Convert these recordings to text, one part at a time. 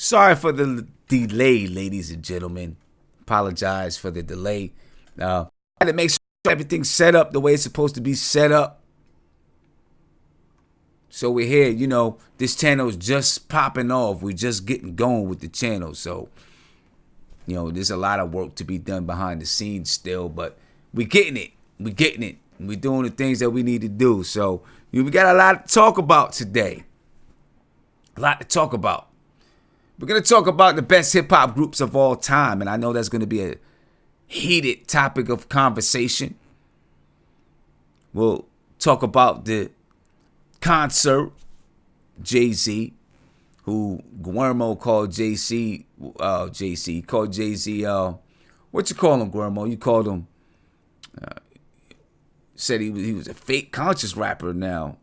Sorry for the delay, ladies and gentlemen. Apologize for the delay. I had to make sure everything's set up the way it's supposed to be set up. So we're here. You know, this channel is just popping off. We're just getting going with the channel. So, you know, there's a lot of work to be done behind the scenes still, but we're getting it. We're getting it. We're doing the things that we need to do. So we got a lot to talk about today. A lot to talk about. We're going to talk about the best hip-hop groups of all time, and I know that's going to be a heated topic of conversation. We'll talk about the concert, Jay-Z, who Guillermo called JC, called Jay-Z, what you call him, Guillermo? You called him, said he was a fake conscious rapper now.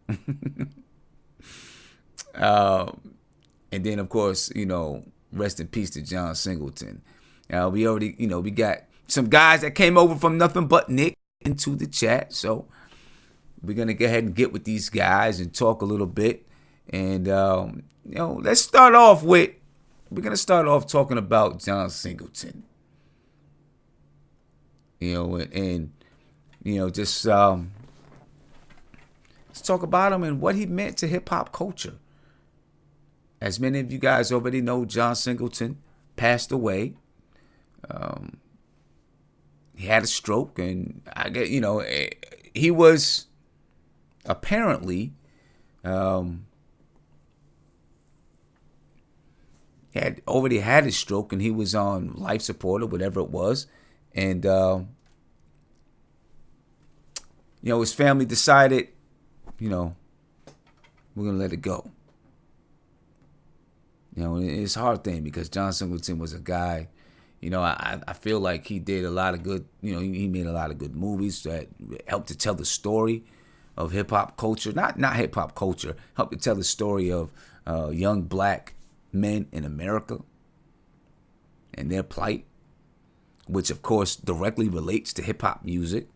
And then, of course, you know, rest in peace to John Singleton. We already, you know, we got some guys that came over from Nothing But Nick into the chat. So we're going to go ahead and get with these guys and talk a little bit. And, you know, we're going to start off talking about John Singleton. You know, and you know, just let's talk about him and what he meant to hip-hop culture. As many of you guys already know, John Singleton passed away. He had a stroke, and I get, you know, he was apparently had already had his stroke, and he was on life support or whatever it was, and you know, his family decided, you know, we're gonna let it go. You know, it's a hard thing because John Singleton was a guy, you know, I feel like he did a lot of good, you know, he made a lot of good movies that helped to tell the story of hip-hop culture. Not hip-hop culture, helped to tell the story of young black men in America and their plight, which, of course, directly relates to hip-hop music.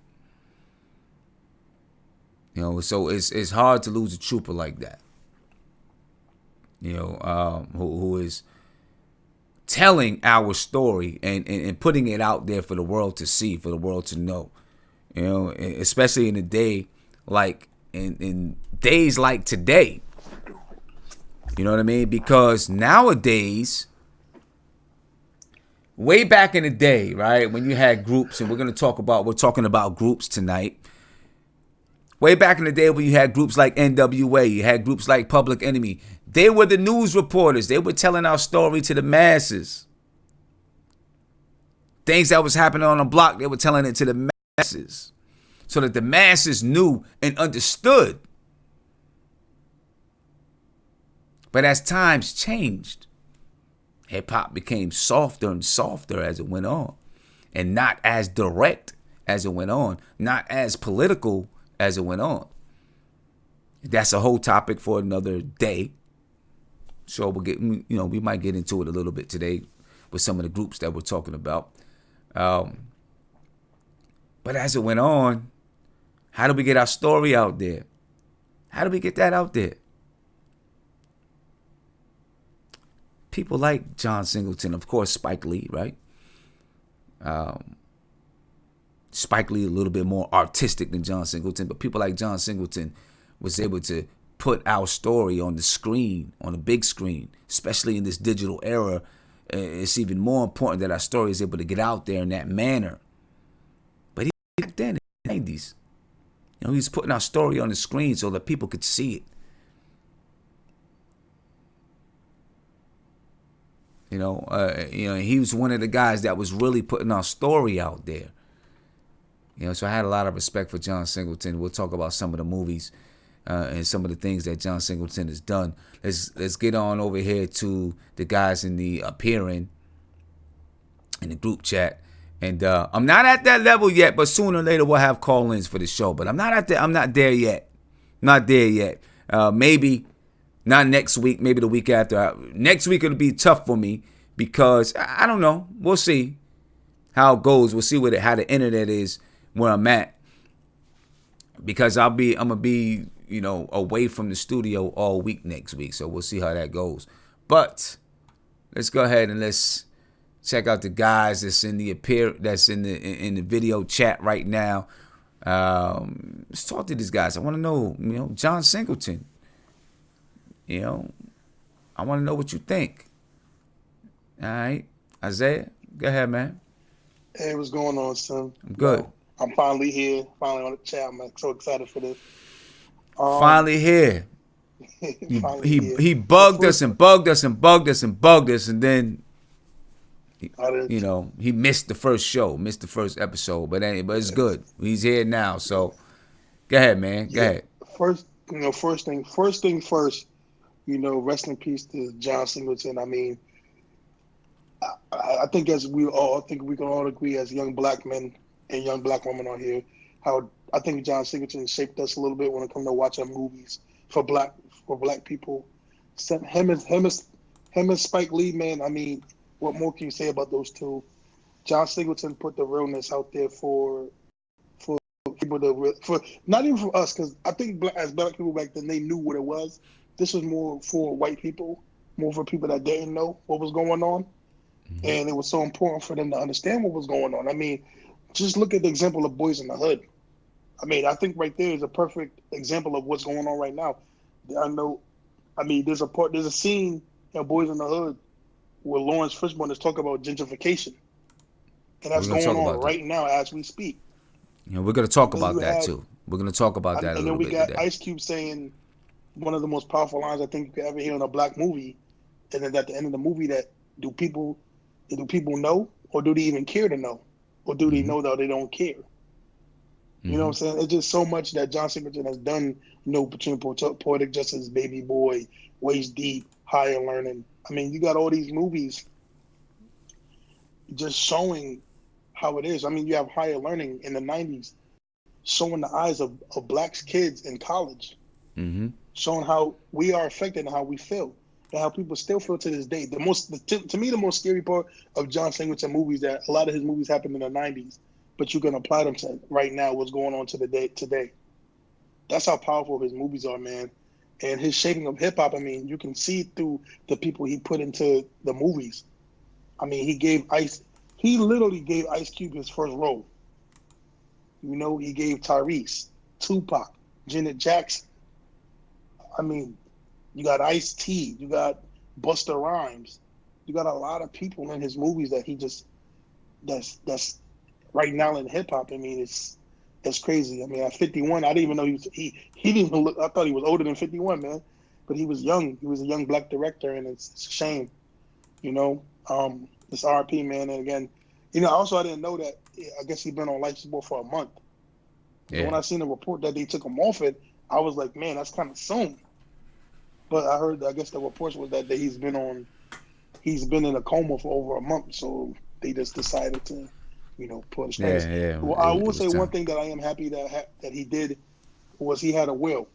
You know, so it's hard to lose a trooper like that. You know, who is telling our story and putting it out there for the world to see, for the world to know. You know, especially in a day like in days like today. You know what I mean? Because nowadays, way back in the day, right, when you had groups, and we're talking about groups tonight. Way back in the day when you had groups like N.W.A, you had groups like Public Enemy. They were the news reporters. They were telling our story to the masses. Things that was happening on the block, they were telling it to the masses. So that the masses knew and understood. But as times changed, hip-hop became softer and softer as it went on. And not as direct as it went on. Not as political as it went on. That's a whole topic for another day. So we'll get, you know, we might get into it a little bit today with some of the groups that we're talking about. But as it went on, how do we get our story out there? How do we get that out there? People like John Singleton, of course, Spike Lee, right? Spike Lee a little bit more artistic than John Singleton, but people like John Singleton was able to put our story on the screen, on the big screen, especially in this digital era. It's even more important that our story is able to get out there in that manner. But back then, in the 90s, you know, he was putting our story on the screen so that people could see it. You know, he was one of the guys that was really putting our story out there. You know, so I had a lot of respect for John Singleton. We'll talk about some of the movies and some of the things that John Singleton has done. Let's get on over here to the guys in the appearing in the group chat. And I'm not at that level yet, but sooner or later we'll have call-ins for the show. But I'm not there yet. Not there yet. Maybe not next week. Maybe the week after. Next week it'll be tough for me because I don't know. We'll see how it goes. We'll see how the internet is where I'm at, because I'm gonna be, you know, away from the studio all week next week. So we'll see how that goes. But let's go ahead and let's check out the guys that's in the video chat right now. Let's talk to these guys. I want to know, John Singleton. I want to know what you think. All right, Isaiah, go ahead, man. Hey, what's going on, son? I'm good. I'm finally here, finally on the chat. I'm so excited for this. Finally here. Finally He here. he bugged us and bugged us and bugged us and bugged us, and then he missed the first show, missed the first episode. But it's good. He's here now. So go ahead, man. Go ahead. First thing first. Rest in peace to John Singleton. I mean, I think we can all agree as young black men and young black women on here, how I think John Singleton shaped us a little bit when it comes to watching movies for black people. Him and Spike Lee, man. I mean, what more can you say about those two? John Singleton put the realness out there for people for not even for us, because I think as black people back then, they knew what it was. This was more for white people, more for people that didn't know what was going on. And it was so important for them to understand what was going on. I mean, just look at the example of Boys in the Hood. I mean, I think right there is a perfect example of what's going on right now. There's a scene in Boys in the Hood where Lawrence Fishburne is talking about gentrification. And that's going on right now as we speak. We're going to talk about that too. We're going to talk about that a little bit today. And then we got Ice Cube saying one of the most powerful lines I think you could ever hear in a black movie. And then at the end of the movie, that do people know, or do they even care to know, or do they know that they don't care? You know what I'm saying? It's just so much that John Singleton has done. Between Poetic Justice, Baby Boy, Waist Deep, Higher Learning. I mean, you got all these movies just showing how it is. I mean, you have Higher Learning in the '90s, showing the eyes of black kids in college, showing how we are affected and how we feel. And how people still feel to this day. To me, the most scary part of John Singleton movies, that a lot of his movies happened in the '90s, but you can apply them to right now, what's going on today. That's how powerful his movies are, man. And his shaping of hip hop. I mean, you can see through the people he put into the movies. I mean, he literally gave Ice Cube his first role. He gave Tyrese, Tupac, Janet Jackson. I mean, you got Ice-T, you got Busta Rhymes, you got a lot of people in his movies that that's right now in hip hop. I mean, it's crazy. I mean, at 51, I didn't even know he didn't even look. I thought he was older than 51, man. But he was young. He was a young black director, and it's a shame. It's RP, man. And again, also I didn't know that. I guess he'd been on life support for a month. Yeah. So when I seen the report that they took him off it, I was like, man, that's kind of soon. But I guess the reports was that he's been in a coma for over a month, so they just decided to, pull the strings. Yeah. Well, I will say one thing that I am happy that he did was he had a will,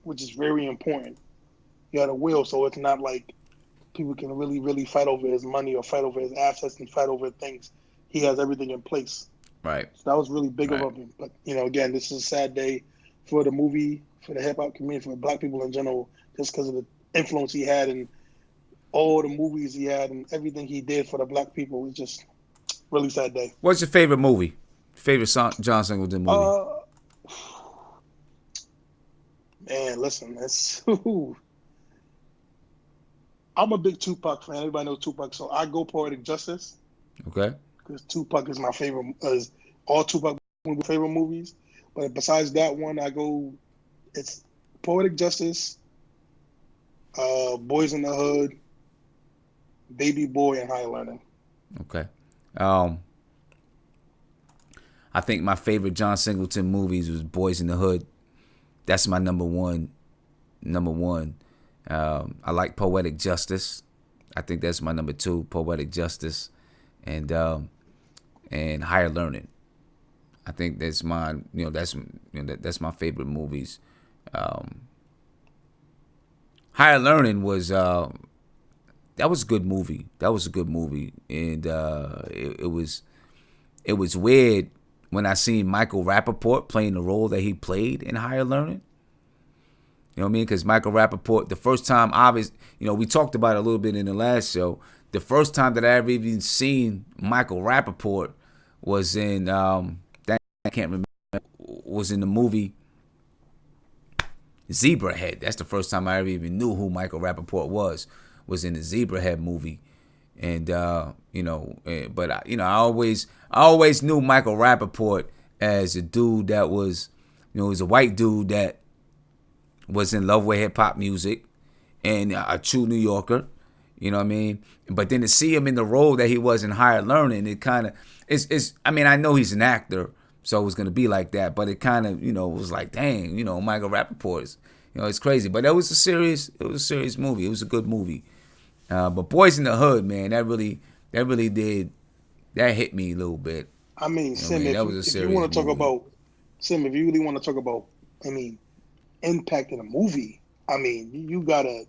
which is very important. He had a will, so it's not like people can really, really fight over his money or fight over his assets and fight over things. He has everything in place. Right. So that was really big of him. But, again, this is a sad day for the movie, for the hip-hop community, for black people in general, just because of the influence he had and all the movies he had and everything he did for the black people. It's just really sad day. What's your favorite movie? Favorite John Singleton movie? Man, listen, I'm a big Tupac fan. Everybody knows Tupac, so I go Poetic Justice. Okay. Because Tupac is my favorite. All Tupac favorite movies, but besides that one, it's Poetic Justice, Boys in the Hood, Baby Boy, and Higher Learning. Okay. I think my favorite John Singleton movies was Boys in the Hood. That's my number one. I like Poetic Justice. I think that's my number 2, Poetic Justice, and Higher Learning. I think that's mine. That's my favorite movies. Higher Learning was that was a good movie. And it was weird when I seen Michael Rappaport playing the role that he played in Higher Learning. You know what I mean? Because Michael Rappaport, the first time, obviously, we talked about it a little bit in the last show. The first time that I ever even seen Michael Rappaport was in that I can't remember, was in the movie Zebrahead. That's the first time I ever even knew who Michael Rappaport was in the Zebrahead movie. And but I always knew Michael Rappaport as a dude that was, was a white dude that was in love with hip hop music and a true New Yorker. You know what I mean? But then to see him in the role that he was in Higher Learning, it kind of is. I mean, I know he's an actor, so it was gonna be like that. But it kind of, was like, dang, Michael Rappaport is, it's crazy. But it was a serious movie. It was a good movie. But Boys in the Hood, man, that really did, that hit me a little bit. I mean, Sim, if you want to talk about, Sim, if you really want to talk about, I mean, impact in a movie, I mean, you gotta,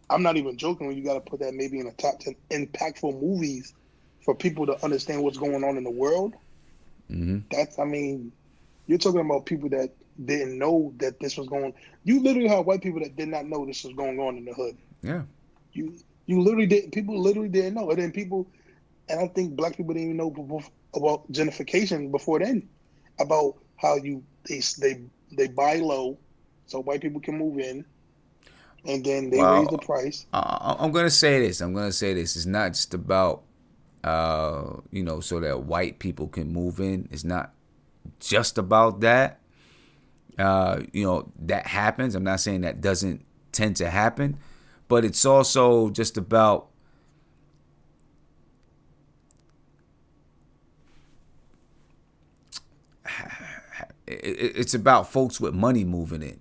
I'm not even joking when you gotta put that maybe in the top 10 impactful movies for people to understand what's going on in the world. Mm-hmm. That's, I mean, you're talking about people that didn't know that this was going on. You literally have white people that did not know this was going on in the hood. Yeah. You literally didn't, people literally didn't know. And then people, and I think black people didn't even know about gentrification before then, about how they buy low so white people can move in, and then they raise the price. I'm gonna say this. It's not just about so that white people can move in. It's not just about that. That happens. I'm not saying that doesn't tend to happen, but it's also just about it's about folks with money moving in,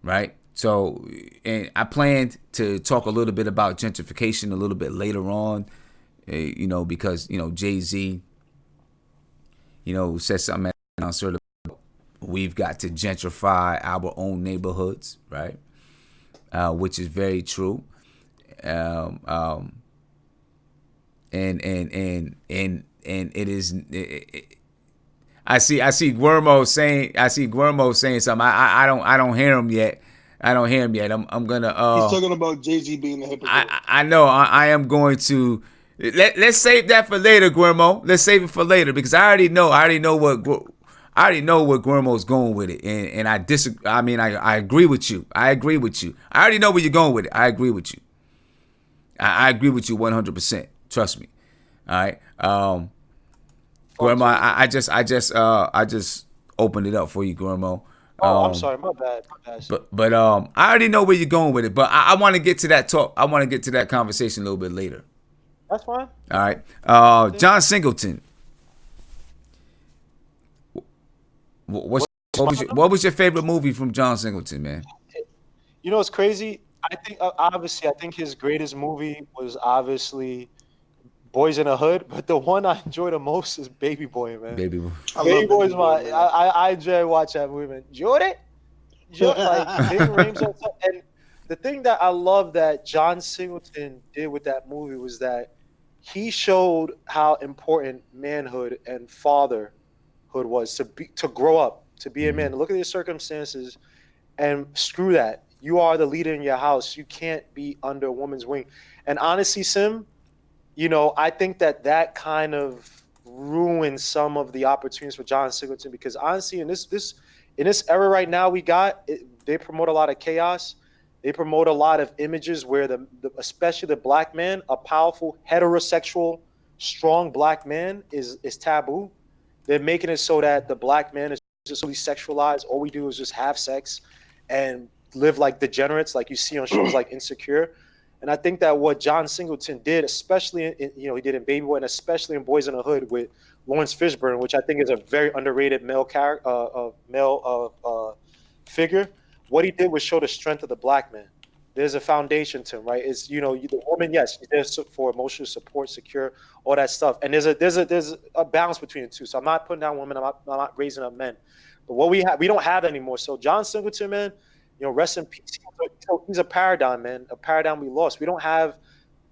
right? So, and I planned to talk a little bit about gentrification a little bit later on, because Jay-Z, said something on sort of, we've got to gentrify our own neighborhoods, right? Which is very true. And it is. I see Guillermo saying something. I don't hear him yet. I'm gonna. He's talking about Jay-Z being a hypocrite. I know. I am going to. Let's save that for later, Guillermo. Let's save it for later because I already know where Guillermo's going with it, and I disagree. I mean, I agree with you. I already know where you're going with it. I agree with you. I agree with you 100%. Trust me. All right. Guillermo, I just opened it up for you, Guillermo. I'm sorry, my bad. But I already know where you're going with it. But I want to get to that talk. I want to get to that conversation a little bit later. That's fine. All right. John Singleton. What was your favorite movie from John Singleton, man? It's crazy. I think his greatest movie was obviously Boys in the Hood, but the one I enjoy the most is Baby Boy, man. Baby Boy. Baby Boy is my. I enjoy watching that movie, man. Jordan, like Big Rames and stuff. And the thing that I love that John Singleton did with that movie was that he showed how important manhood and fatherhood was to grow up, to be a man. Look at your circumstances, and screw that. You are the leader in your house. You can't be under a woman's wing. And honestly, Sim, I think that kind of ruined some of the opportunities for John Singleton because honestly, in this era right now, they promote a lot of chaos. They promote a lot of images where especially the black man, a powerful heterosexual, strong black man is taboo. They're making it so that the black man is just really sexualized. All we do is just have sex and live like degenerates, like you see on shows like Insecure. And I think that what John Singleton did, especially he did in Baby Boy, and especially in Boys in the Hood with Lawrence Fishburne, which I think is a very underrated male figure. What he did was show the strength of the black man. There's a foundation to him, right? It's the woman, yes, she's there for emotional support, secure, all that stuff. And there's a balance between the two. So I'm not putting down women. I'm not raising up men. But what we don't have anymore. So John Singleton, man, rest in peace. He's a paradigm, man. A paradigm we lost. We don't have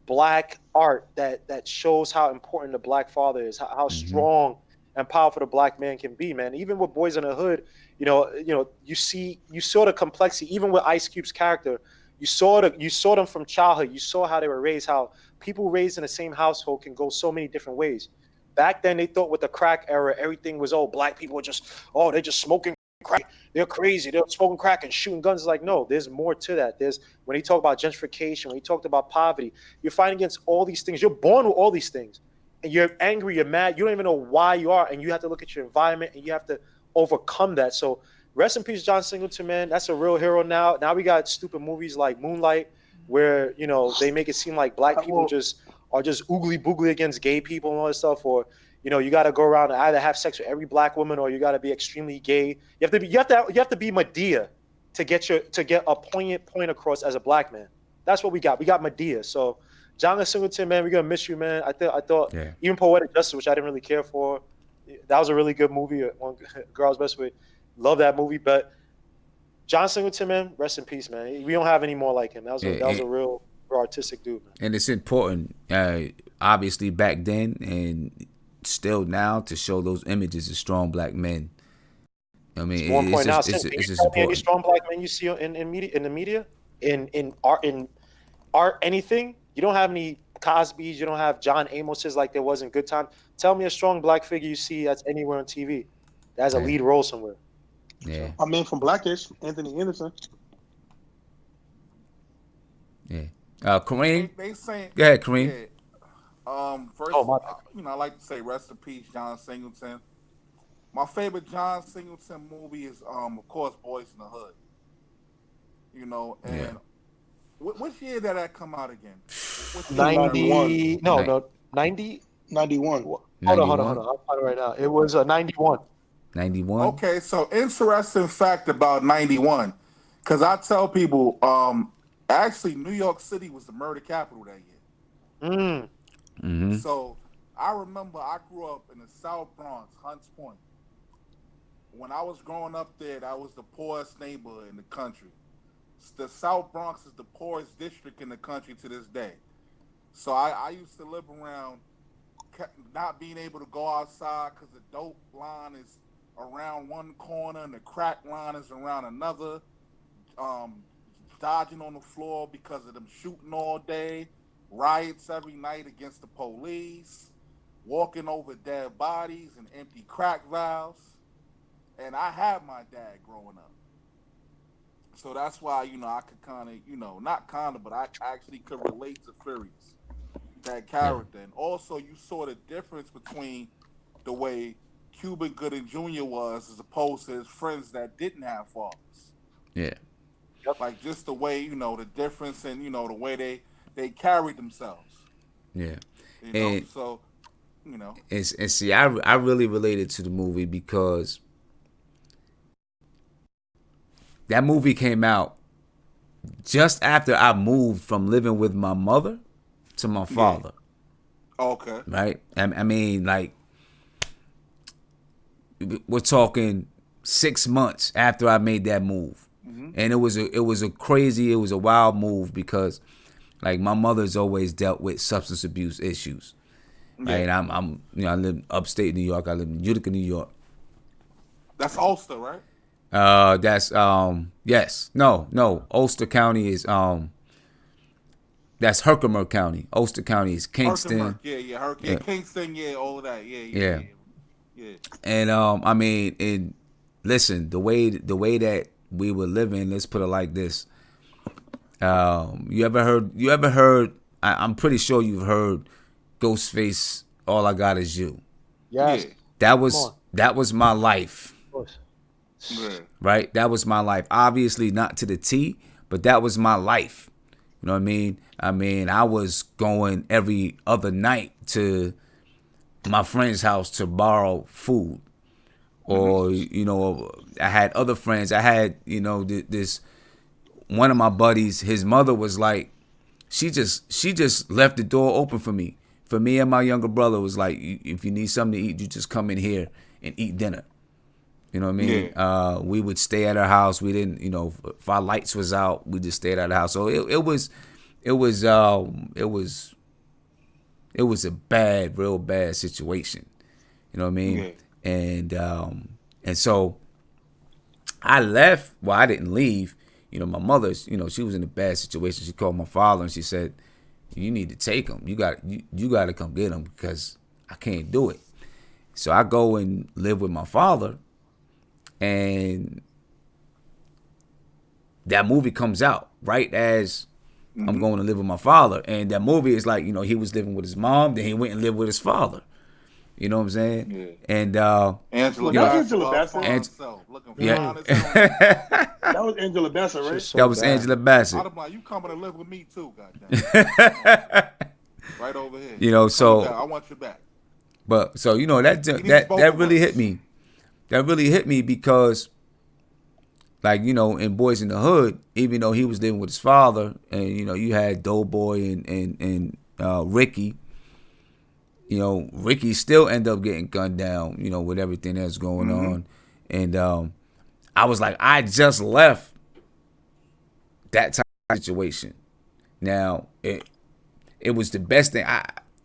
black art that shows how important the black father is, how strong and powerful the black man can be, man. Even with Boys in the Hood, you saw the complexity. Even with Ice Cube's character, you saw them from childhood. You saw how they were raised, how people raised in the same household can go so many different ways. Back then, they thought with the crack era, everything was, black people are just, they're just smoking crack. They're crazy. They're smoking crack and shooting guns. It's like, no, there's more to that. When he talked about gentrification, when he talked about poverty, you're fighting against all these things. You're born with all these things. And you're angry, you're mad. You don't even know why you are. And you have to look at your environment and you have to overcome that. So rest in peace, John Singleton, man. That's a real hero now. Now we got stupid movies like Moonlight where, they make it seem like black people are just oogly boogly against gay people and all this stuff, or you got to go around and either have sex with every black woman or you got to be extremely gay. You have to be Medea to get a poignant point across as a black man. That's what we got. We got Medea. So John Singleton, man, we're gonna miss you, man. I thought even Poetic Justice, which I didn't really care for, that was a really good movie. One Girl's Best Way, love that movie. But John Singleton, man, rest in peace, man. We don't have any more like him. That was a real artistic dude, man. And it's important, obviously back then and still now, to show those images of strong black men. I mean, it's just important. Any strong black men you see in the media, in art, anything. You don't have any Cosbys. You don't have John Amoses like there was in Good Time. Tell me a strong black figure you see that's anywhere on TV that has a lead role somewhere. Yeah. I mean, from Blackish, Anthony Anderson. Yeah. Kareem. They saying. Go ahead, Kareem. Yeah. First, I like to say rest in peace, John Singleton. My favorite John Singleton movie is, of course, Boys in the Hood. And which year did that come out again? 90. No, 90. 91. Hold on. I'll find it right now. It was 91. 91. Okay, so interesting fact about 91, because I tell people, actually, New York City was the murder capital that year. Mm-hmm. So I remember I grew up in the South Bronx, Hunts Point. When I was growing up there, that was the poorest neighborhood in the country. The South Bronx is the poorest district in the country to this day. So I used to live around not being able to go outside because the dope line is around one corner and the crack line is around another. Dodging on the floor because of them shooting all day. Riots every night against the police. Walking over dead bodies and empty crack vials. And I had my dad growing up. So that's why, I could kind of, not kind of, but I actually could relate to Furious, that character. And also you saw the difference between the way Cuban Gooding Jr. was as opposed to his friends that didn't have fathers. Yeah. Like just the way, the difference in, the way they carried themselves. Yeah. And And see, I really related to the movie because that movie came out just after I moved from living with my mother to my father. Yeah. Okay. Right? I mean, like, we're talking 6 months after I made that move. Mm-hmm. And it was a wild move because, like, my mother's always dealt with substance abuse issues. Yeah. Right? I live upstate New York. I live in Utica, New York. That's Ulster, right? That's yes. No. Ulster County is that's Herkimer County. Ulster County is Kingston. Yeah. Kingston, all of that. Yeah. And I mean, and listen, the way that we were living, let's put it like this. You ever heard I'm pretty sure you've heard Ghostface, All I Got Is You. Yes. That was my life. Of course. Yeah. Right? That was my life. Obviously not to the T, but that was my life. You know what I mean? I was going every other night to my friend's house to borrow food. Or, I had other friends. I had, this one of my buddies, his mother was like, she just left the door open for me. For me and my younger brother was like, if you need something to eat, you just come in here and eat dinner. You know what I mean? Yeah. We would stay at her house. We didn't, if our lights was out, we just stayed at her house. So it was a real bad situation. You know what I mean? And so I left. Well, I didn't leave. My mother, she was in a bad situation. She called my father and she said, "You need to take him. You got to come get him because I can't do it." So I go and live with my father, and that movie comes out right as I'm going to live with my father. And that movie is like, he was living with his mom, then he went and lived with his father. You know what I'm saying? Yeah. And Angela Bassett. Looking yeah, fine as hell. That was Angela Bassett, right? So that was bad. Angela Bassett. I'm like, you coming to live with me too, goddamn. Right over here. So I want you back. But so that really hit me. That really hit me because, like, in Boys in the Hood, even though he was living with his father, and you had Doughboy and Ricky. Ricky still ended up getting gunned down. With everything that's going on, and I was like, I just left that type of situation. Now it was the best thing.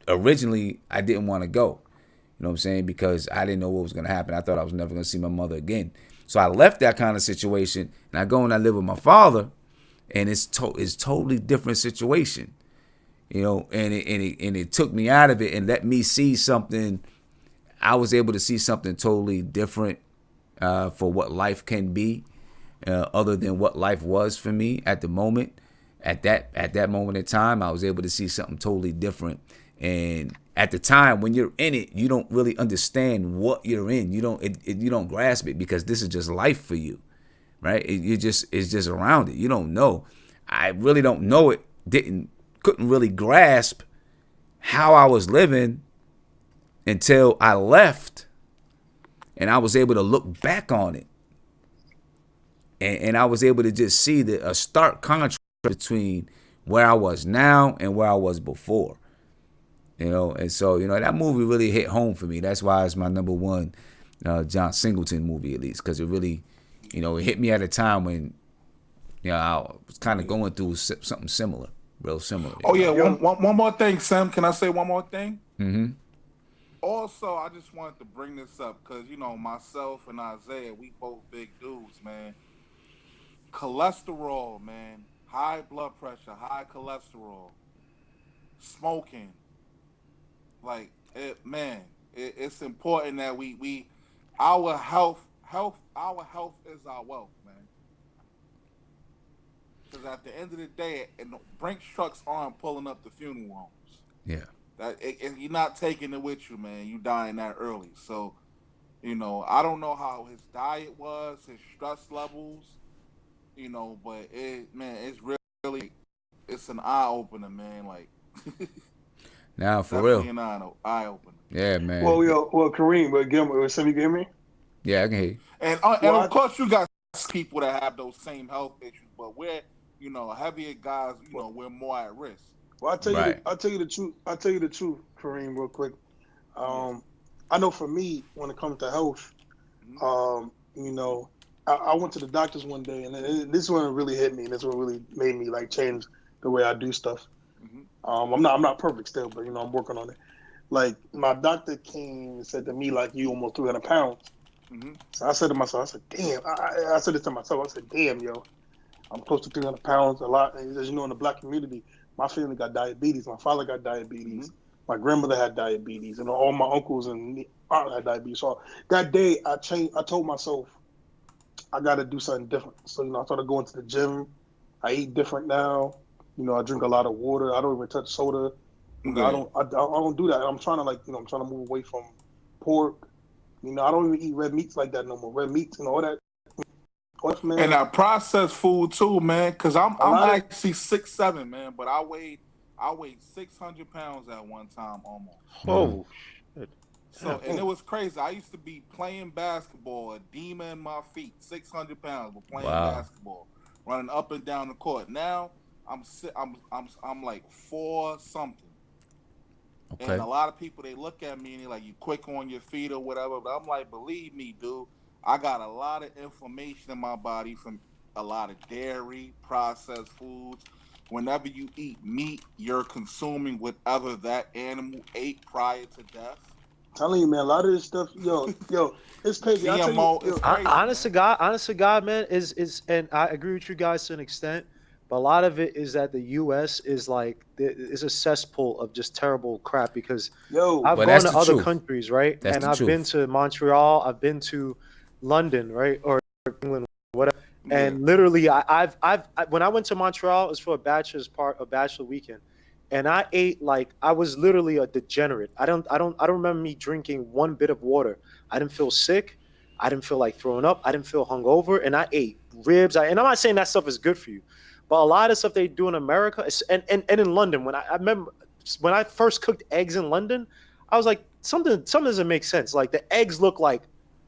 Originally I didn't want to go. You know what I'm saying? Because I didn't know what was going to happen. I thought I was never going to see my mother again. So I left that kind of situation, and I go and I live with my father, and it's totally different situation. And it took me out of it and let me see something. I was able to see something totally different for what life can be, other than what life was for me at the moment. At that moment in time, I was able to see something totally different. And at the time, when you're in it, you don't really understand what you're in. You don't grasp it because this is just life for you, right? It's just around it. You don't know. I really don't know it. Couldn't really grasp how I was living until I left, and I was able to look back on it, and I was able to just see a stark contrast between where I was now and where I was before. And so, that movie really hit home for me. That's why it's my number one John Singleton movie, at least, because it really, it hit me at a time when, I was kind of going through something similar, real similar. Oh, yeah. One more thing, Sam. Can I say one more thing? Mm-hmm. Also, I just wanted to bring this up because, myself and Isaiah, we both big dudes, man. Cholesterol, man. High blood pressure, high cholesterol, smoking. Like it's important that we our health is our wealth, man. Because at the end of the day, and Brinks trucks aren't pulling up the funeral homes. Yeah, that you're not taking it with you, man. You dying that early, so I don't know how his diet was, his stress levels, but it's really it's an eye opener, man. Like. Now, for definitely real. an eye opener. Yeah, man. Well, Kareem, but Sammy, you hear me? Yeah, I can hear you. And of course, you got people that have those same health issues, but we're heavier guys. We're more at risk. Well, I'll tell you the truth. I'll tell you the truth, Kareem, real quick. I know for me, when it comes to health, I went to the doctors one day, and this one really hit me, and this one really made me like change the way I do stuff. I'm not perfect still, but I'm working on it. Like my doctor came and said to me, like, you almost 300 pounds. So I said to myself, I said, damn. I said this to myself. I said, damn, yo, I'm close to 300 pounds. A lot. And as you know, in the black community, my family got diabetes. My father got diabetes. My grandmother had diabetes, and all my uncles and aunt had diabetes. So that day, I told myself, I got to do something different. So I started going to the gym. I eat different now. I drink a lot of water. I don't even touch soda. Okay. I don't do that. I'm trying to I'm trying to move away from pork. I don't even eat red meats like that no more. Red meats and all that. Man. And I processed food too, man. Cause I'm actually 6'7", man, but I weighed 600 pounds at one time almost. Oh shit! So and it was crazy. I used to be playing basketball, a demon in my feet, 600 pounds, but playing basketball, running up and down the court. Now I'm like 4 something. Okay. And a lot of people, they look at me and they're like, you quick on your feet or whatever. But I'm like, believe me, dude, I got a lot of inflammation in my body from a lot of dairy, processed foods. Whenever you eat meat, you're consuming whatever that animal ate prior to death. telling you, man, a lot of this stuff, it's crazy. I tell you, GMO is crazy. Honest to God, man, is and I agree with you guys to an extent, but a lot of it is that the U.S. is like is a cesspool of just terrible crap because I've Well, gone that's to the other truth. countries, right, That's and the I've been truth. to Montreal, I've been to London, right, or England, whatever, Yeah. and literally, I've when I went to Montreal, it was for a bachelor weekend. And I ate like I was literally a degenerate. I don't remember me drinking one bit of water. I didn't feel sick. I didn't feel like throwing up. I didn't feel hungover, and I ate ribs. And I'm not saying that stuff is good for you, but a lot of stuff they do in America and in London. When I remember when I first cooked eggs in London, I was like something doesn't make sense. Like the eggs look like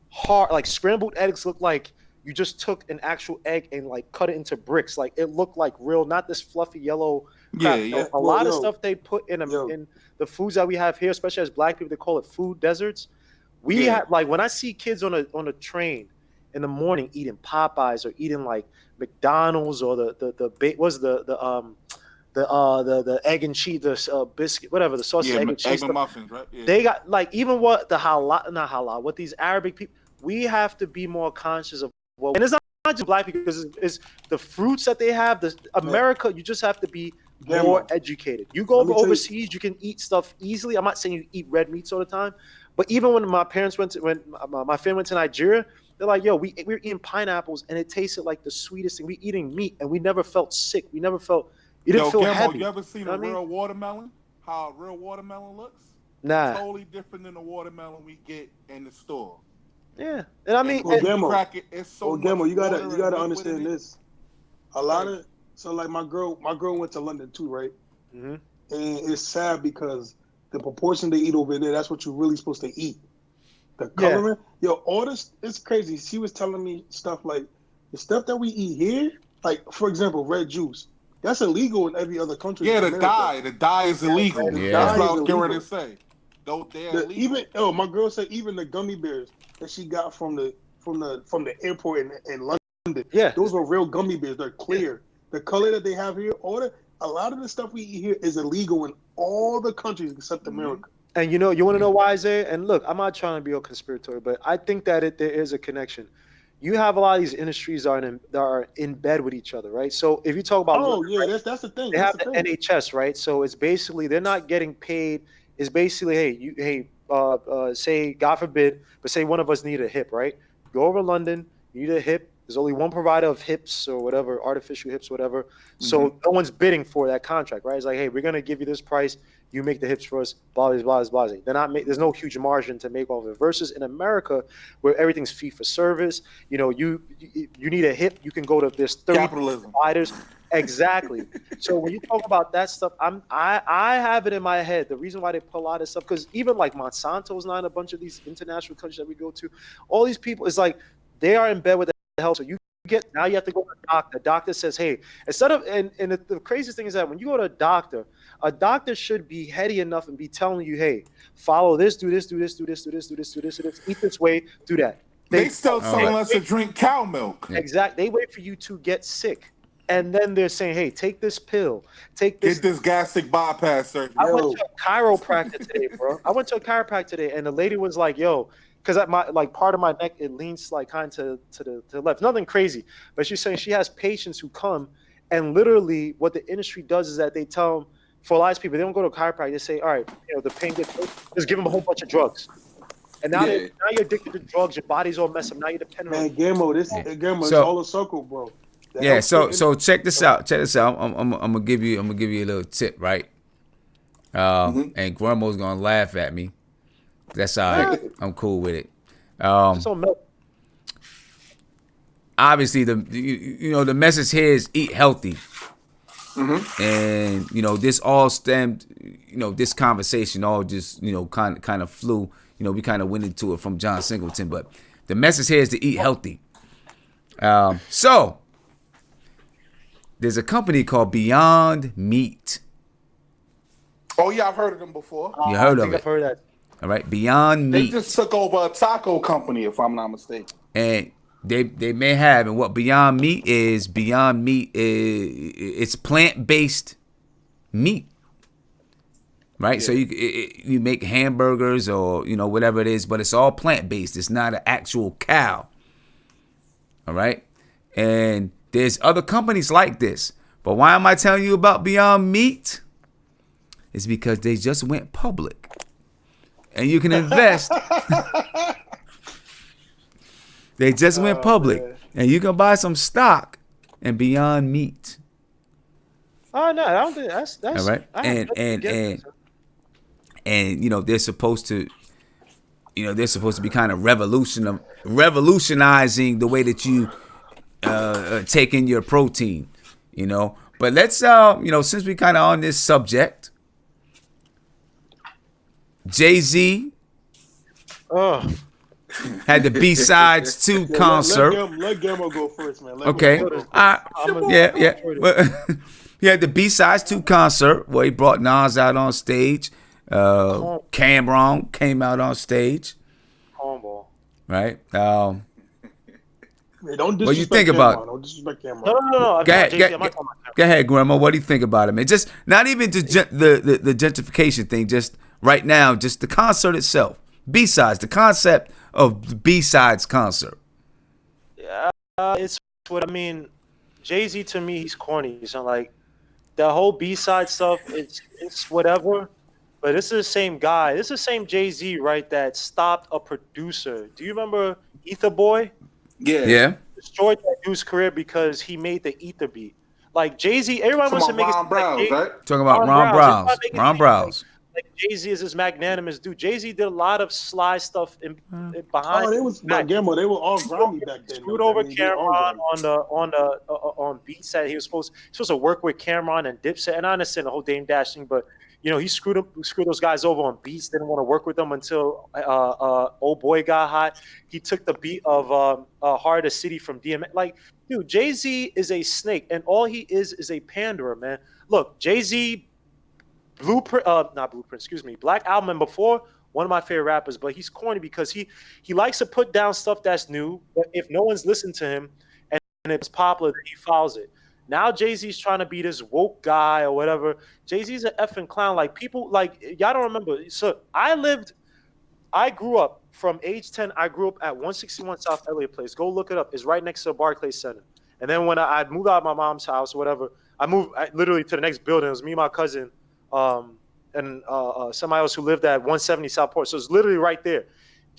hard, like scrambled eggs look like you just took an actual egg and like cut it into bricks. Like it looked like real, not this fluffy yellow crap. Yeah. A Well, lot of stuff they put in the foods that we have here, especially as black people, they call it food deserts. We Yeah. have like when I see kids on a train in the morning eating Popeyes or eating like McDonald's or the egg and cheese, the biscuit, whatever, the sausage, egg and cheese. Egg muffins, right? Yeah. They got like even what the halal, not halal, what these Arabic people. We have to be more conscious of what, and it's not just black people because it's the fruits that they have. The America, you just have to be more educated. You go overseas, you can eat stuff easily. I'm not saying you eat red meats all the time, but even when my parents when my family went to Nigeria, they're like, yo, we were eating pineapples and it tasted like the sweetest thing. We eating meat and we never felt sick. We never felt. You didn't feel heavy. You ever seen a real watermelon? How a real watermelon looks? Nah. Totally different than the watermelon we get in the store. Yeah, and I mean, it's so much you gotta understand this. A lot of like my girl went to London too, right? Mm-hmm. And it's sad because the proportion they eat over there, that's what you're really supposed to eat. The coloring, all this, it's crazy. She was telling me stuff like the stuff that we eat here, like for example, red juice. That's illegal in every other country. Yeah, in America. the dye is illegal. That's what I was getting ready to say. My girl said even the gummy bears that she got from the airport in London. Yeah, those are real gummy bears. They're clear. The color that they have here, a lot of the stuff we eat here is illegal in all the countries except America. And you want to know why, Isaiah? And look, I'm not trying to be a conspirator, but I think that there is a connection. You have a lot of these industries that are in bed with each other, right? So if you talk about that's the thing. They have the NHS, right? So it's basically they're not getting paid. It's basically say God forbid, but say one of us need a hip, right? Go over to London, you need a hip. There's only one provider of hips or whatever, artificial hips, whatever. So no one's bidding for that contract, right? It's like, hey, we're gonna give you this price. You make the hips for us. Blah blah blah blah. They're not. There's no huge margin to make off of it. Versus in America, where everything's fee for service. You need a hip. You can go to this 30 providers. Exactly. So when you talk about that stuff, I have it in my head. The reason why they put a lot of stuff, because even like Monsanto's not in a bunch of these international countries that we go to. All these people, it's like they are in bed with the health. So you have to go to a doctor. The doctor says, hey, instead of and the craziest thing is that when you go to a doctor should be heady enough and be telling you, hey, follow this, do this, do this, do this, do this, do this, do this, do this, eat this way, do that. They still telling us to drink cow milk. Exactly. They wait for you to get sick. And then they're saying, hey, take this pill. Get this gastric bypass surgery. I went to a chiropractor today, bro. And the lady was like, yo, because part of my neck, it leans like kind of to the left. Nothing crazy. But she's saying she has patients who come and literally what the industry does is that they tell them, for a lot of people, they don't go to a chiropractor. They say, all right, the pain gets just give them a whole bunch of drugs. And now you're addicted to drugs. Your body's all messed up. Now you're dependent on it's all a circle, bro. So check this out. I'm gonna give you a little tip, right? And Grandma's gonna laugh at me. That's all right. I'm cool with it. Obviously, the message here is eat healthy. And this all stemmed, this conversation all just kind of flew. We kind of went into it from John Singleton, but the message here is to eat healthy. So there's a company called Beyond Meat. Oh yeah, I've heard of them before. You heard of it? I've heard that. All right, Beyond Meat. They just took over a taco company, if I'm not mistaken. And they may have, and what Beyond Meat is it's plant-based meat. right? So you make hamburgers or whatever it is, but it's all plant based. It's not an actual cow. All right, and there's other companies like this. But why am I telling you about Beyond Meat? It's because they just went public, and you can invest. They just went public, and you can buy some stock in Beyond Meat. Oh no, I don't think that's all right. And they're supposed to be kind of revolutionizing the way that you take in your protein, But let's since we kind of on this subject, Jay-Z had the B-Sides 2 concert. Let Gammo go first, man. Okay. Yeah. He had the B-Sides 2 concert where he brought Nas out on stage. Cameron came out on stage. Cornball. Right? Don't disrespect what do you think about it? Don't disrespect Cameron. No. Go ahead, Grandma. What do you think about it, man? Just not even the gentrification thing. Just right now, just the concert itself. B-Sides, the concept of the B-Sides concert. Yeah, it's what I mean. Jay-Z to me, he's corny. So like the whole B-side stuff, it's whatever. But this is the same guy. This is the same Jay-Z, right? That stopped a producer. Do you remember Ether Boy? Yeah. Destroyed that dude's career because he made the Ether beat. Like Jay-Z, everyone wants to make Ron Browns, right? Talking about Ron Browns. Ron Browns. Like Jay-Z is this magnanimous dude. Jay-Z did a lot of sly stuff behind. Oh, they was Gammo. They were all grimy back then. Screwed over Cameron on beats that he was supposed to work with Cameron and Dipset. And I understand the whole Dame Dash thing, but he screwed those guys over on beats. Didn't want to work with them until Old Boy got hot. He took the beat of Heart of the City from DMX. Like, dude, Jay-Z is a snake, and all he is a panderer, man. Look, Jay-Z. Black Album, and before, one of my favorite rappers, but he's corny because he likes to put down stuff that's new, but if no one's listened to him and it's popular, then he follows it. Now Jay-Z's trying to be this woke guy or whatever. Jay-Z's an effing clown. Like, people, like, y'all don't remember. So I grew up from age 10, I grew up at 161 South Elliott Place. Go look it up. It's right next to the Barclays Center. And then when I'd moved out of my mom's house or whatever, I moved literally to the next building. It was me and my cousin and somebody else who lived at 170 Southport. So it's literally right there.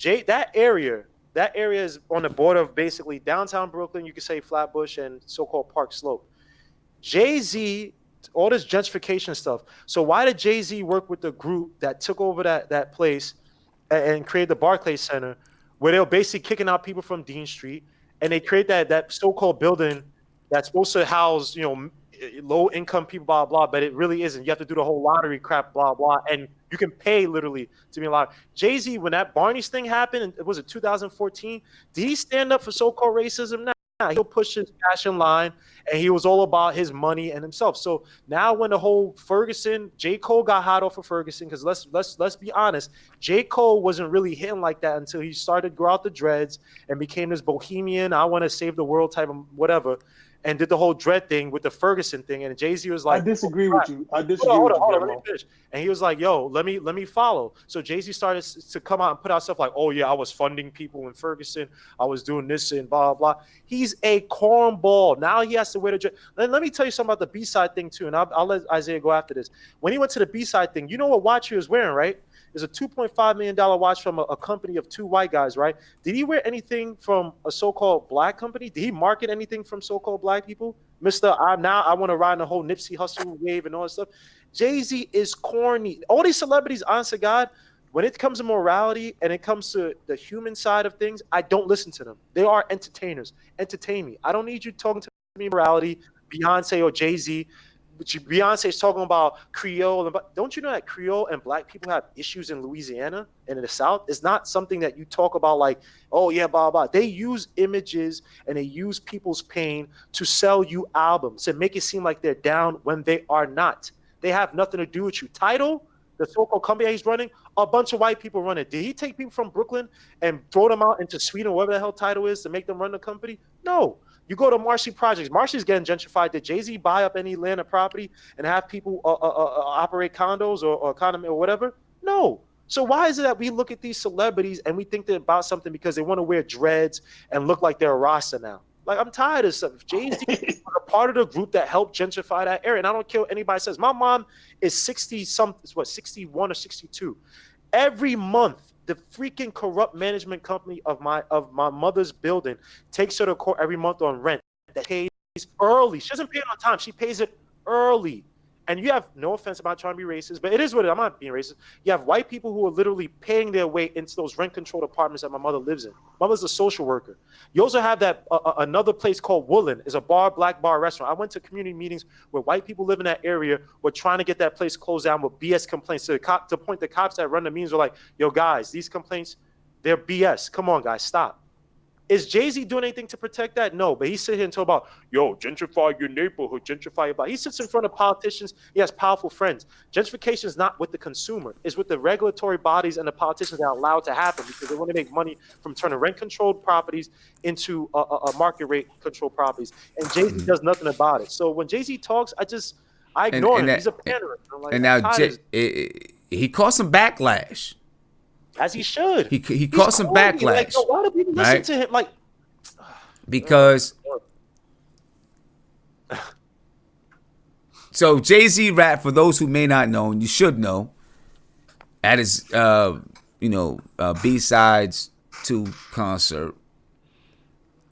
That area is on the border of basically downtown Brooklyn. You could say Flatbush and so-called Park Slope. Jay-Z, all this gentrification stuff. So why did Jay-Z work with the group that took over that place and created the Barclays Center, where they were basically kicking out people from Dean Street, and they create that so-called building that's supposed to house, low income people, blah, blah, but it really isn't. You have to do the whole lottery crap, blah, blah, and you can pay literally to be a lot. Jay-Z, when that Barney's thing happened, was it 2014? Did he stand up for so-called racism? Nah, he'll push his fashion line, and he was all about his money and himself. So now when the whole Ferguson, J. Cole got hot off of Ferguson, because let's be honest, J. Cole wasn't really hitting like that until he started to grow out the dreads and became this bohemian, I want to save the world type of whatever, and did the whole dread thing with the Ferguson thing. And Jay-Z was like, I disagree with you. Hold on, let me finish. And he was like, yo, let me follow. So Jay-Z started to come out and put out stuff like, oh yeah, I was funding people in Ferguson. I was doing this and blah, blah, blah. He's a cornball. Now he has to wear the dread. Let me tell you something about the B-side thing too. And I'll let Isaiah go after this. When he went to the B-side thing, you know what watch he was wearing, right? It's a $2.5 million watch from a company of two white guys, right? Did he wear anything from a so-called black company? Did he market anything from so-called black people? I want to ride in the whole Nipsey Hussle wave and all that stuff. Jay-Z is corny. All these celebrities, honest to God, when it comes to morality and it comes to the human side of things, I don't listen to them. They are entertainers. Entertain me. I don't need you talking to me morality, Beyonce or Jay-Z. Beyonce is talking about Creole. Don't you know that Creole and black people have issues in Louisiana and in the South? It's not something that you talk about like, oh, yeah, blah, blah. They use images and they use people's pain to sell you albums and make it seem like they're down when they are not. They have nothing to do with you. Tidal, the so-called company he's running, a bunch of white people run it. Did he take people from Brooklyn and throw them out into Sweden, wherever the hell Tidal is, to make them run the company? No. You go to Marcy Projects. Marcy's getting gentrified. Did Jay-Z buy up any land or property and have people operate condos or condominium or whatever? No. So why is it that we look at these celebrities and we think they're about something because they want to wear dreads and look like they're a Rasta now? Like, I'm tired of stuff. Jay-Z was a part of the group that helped gentrify that area. And I don't care what anybody says. My mom is 61 or 62. Every month, the freaking corrupt management company of my mother's building takes her to court every month on rent that pays early. She doesn't pay it on time. She pays it early. And you have, no offense about trying to be racist, but it is what it is. I'm not being racist. You have white people who are literally paying their way into those rent-controlled apartments that my mother lives in. Mother's a social worker. You also have that another place called Woolen, is a black bar restaurant. I went to community meetings where white people live in that area were trying to get that place closed down with BS complaints. To the point the cops that run the meetings were like, yo, guys, these complaints, they're BS. Come on, guys, stop. Is Jay-Z doing anything to protect that? No, but he sits here and talk about, yo, gentrify your neighborhood, gentrify your body. He sits in front of politicians. He has powerful friends. Gentrification is not with the consumer. It's with the regulatory bodies and the politicians that are allowed to happen because they want to make money from turning rent-controlled properties into a market rate-controlled properties. And Jay-Z does nothing about it. So when Jay-Z talks, I ignore him. He's a panderist. And now he caused some backlash. As he should. He caused some backlash. Like, yo, why do people listen to him? Like, because so Jay-Z rap, for those who may not know, and you should know, at his B-sides 2 concert,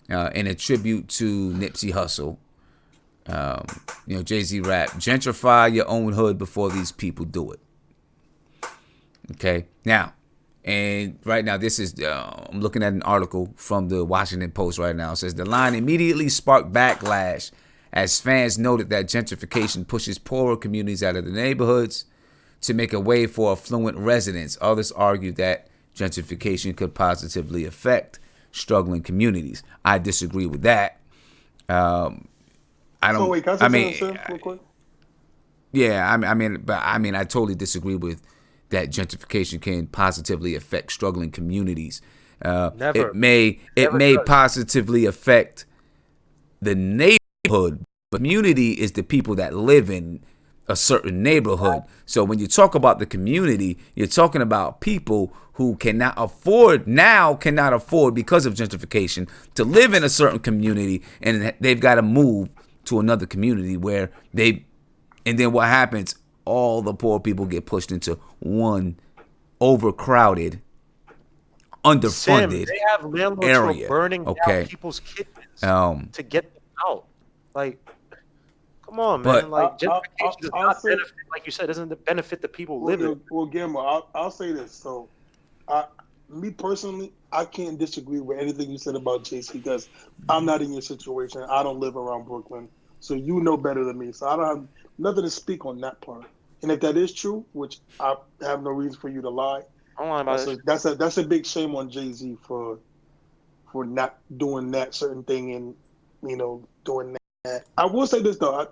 in a tribute to Nipsey Hussle. Jay-Z rap, gentrify your own hood before these people do it. Okay, now. And right now, this is, I'm looking at an article from the Washington Post right now. It says the line immediately sparked backlash as fans noted that gentrification pushes poorer communities out of the neighborhoods to make a way for affluent residents. Others argued that gentrification could positively affect struggling communities. I disagree with that. I don't. So wait, can I say something real quick? Yeah, I totally disagree with that gentrification can positively affect struggling communities. Never. It may positively affect the neighborhood. But community is the people that live in a certain neighborhood. So when you talk about the community, you're talking about people who cannot afford because of gentrification to live in a certain community, and they've got to move to another community and then what happens? All the poor people get pushed into one overcrowded, underfunded they have landlords area. Who are burning down people's kitchens to get them out. Like, come on, man. Like, gentrification does not benefit, like you said, doesn't benefit the people living. Well, Guillermo, I'll say this. So, me personally, I can't disagree with anything you said about Chase because I'm not in your situation. I don't live around Brooklyn, so you know better than me. So I don't have nothing to speak on that part. And if that is true, which I have no reason for you to lie, that's a big shame on Jay-Z for not doing that certain thing and doing that. I will say this though,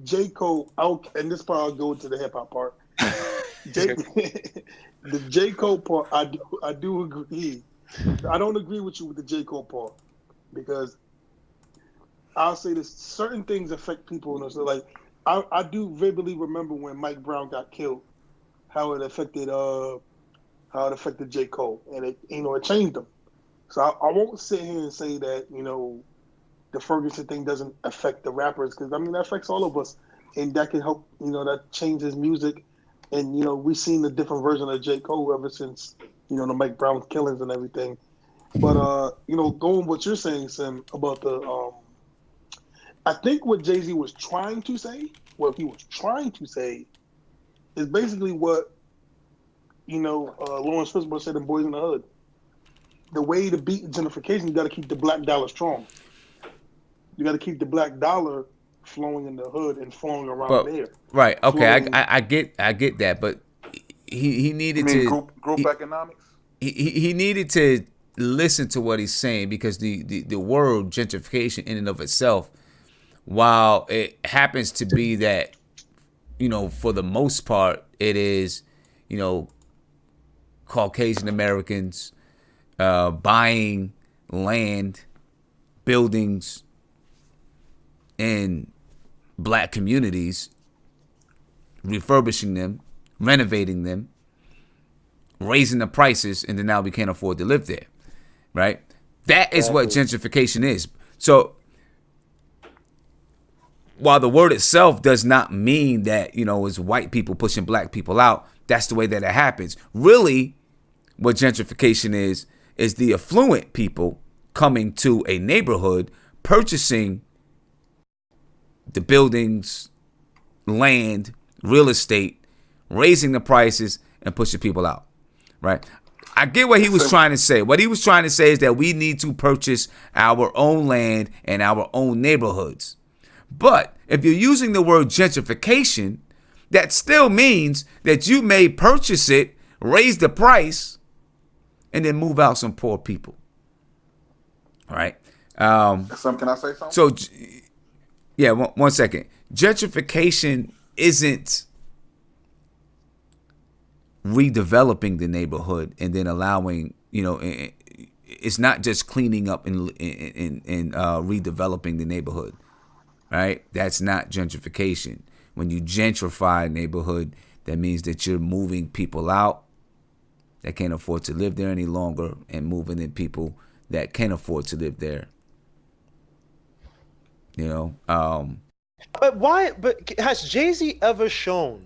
J. Cole, and this part I'll go to the hip hop part. The J. Cole part, I do agree. I don't agree with you with the J. Cole part because I'll say this: certain things affect people, so like. I do vividly remember when Mike Brown got killed, how it affected J. Cole, and it changed him. So I won't sit here and say that the Ferguson thing doesn't affect the rappers because that affects all of us, and that can help that changes music, and we've seen the different version of J. Cole ever since the Mike Brown killings and everything. But going what you're saying, Sim, about the I think what Jay-Z was trying to say, is basically what, Lawrence Fishburne said in Boys in the Hood. The way to beat gentrification, you got to keep the black dollar strong. You got to keep the black dollar flowing in the hood and flowing around there. Right. Okay. I get that, but he needed to group economics. He needed to listen to what he's saying because the word gentrification in and of itself, while it happens to be that, for the most part, it is, Caucasian Americans buying land, buildings, in black communities, refurbishing them, renovating them, raising the prices, and then now we can't afford to live there, right? That is what gentrification is. So while the word itself does not mean that, it's white people pushing black people out, that's the way that it happens. Really, what gentrification is the affluent people coming to a neighborhood, purchasing the buildings, land, real estate, raising the prices, and pushing people out, right? I get what he was trying to say. What he was trying to say is that we need to purchase our own land and our own neighborhoods. But if you're using the word gentrification, that still means that you may purchase it, raise the price, and then move out some poor people. All right. Can I say something? So, yeah, one second. Gentrification isn't redeveloping the neighborhood and then allowing, it's not just cleaning up and redeveloping the neighborhood, right? That's not gentrification. When you gentrify a neighborhood, that means that you're moving people out that can't afford to live there any longer and moving in people that can afford to live there. But why? But has Jay-Z ever shown,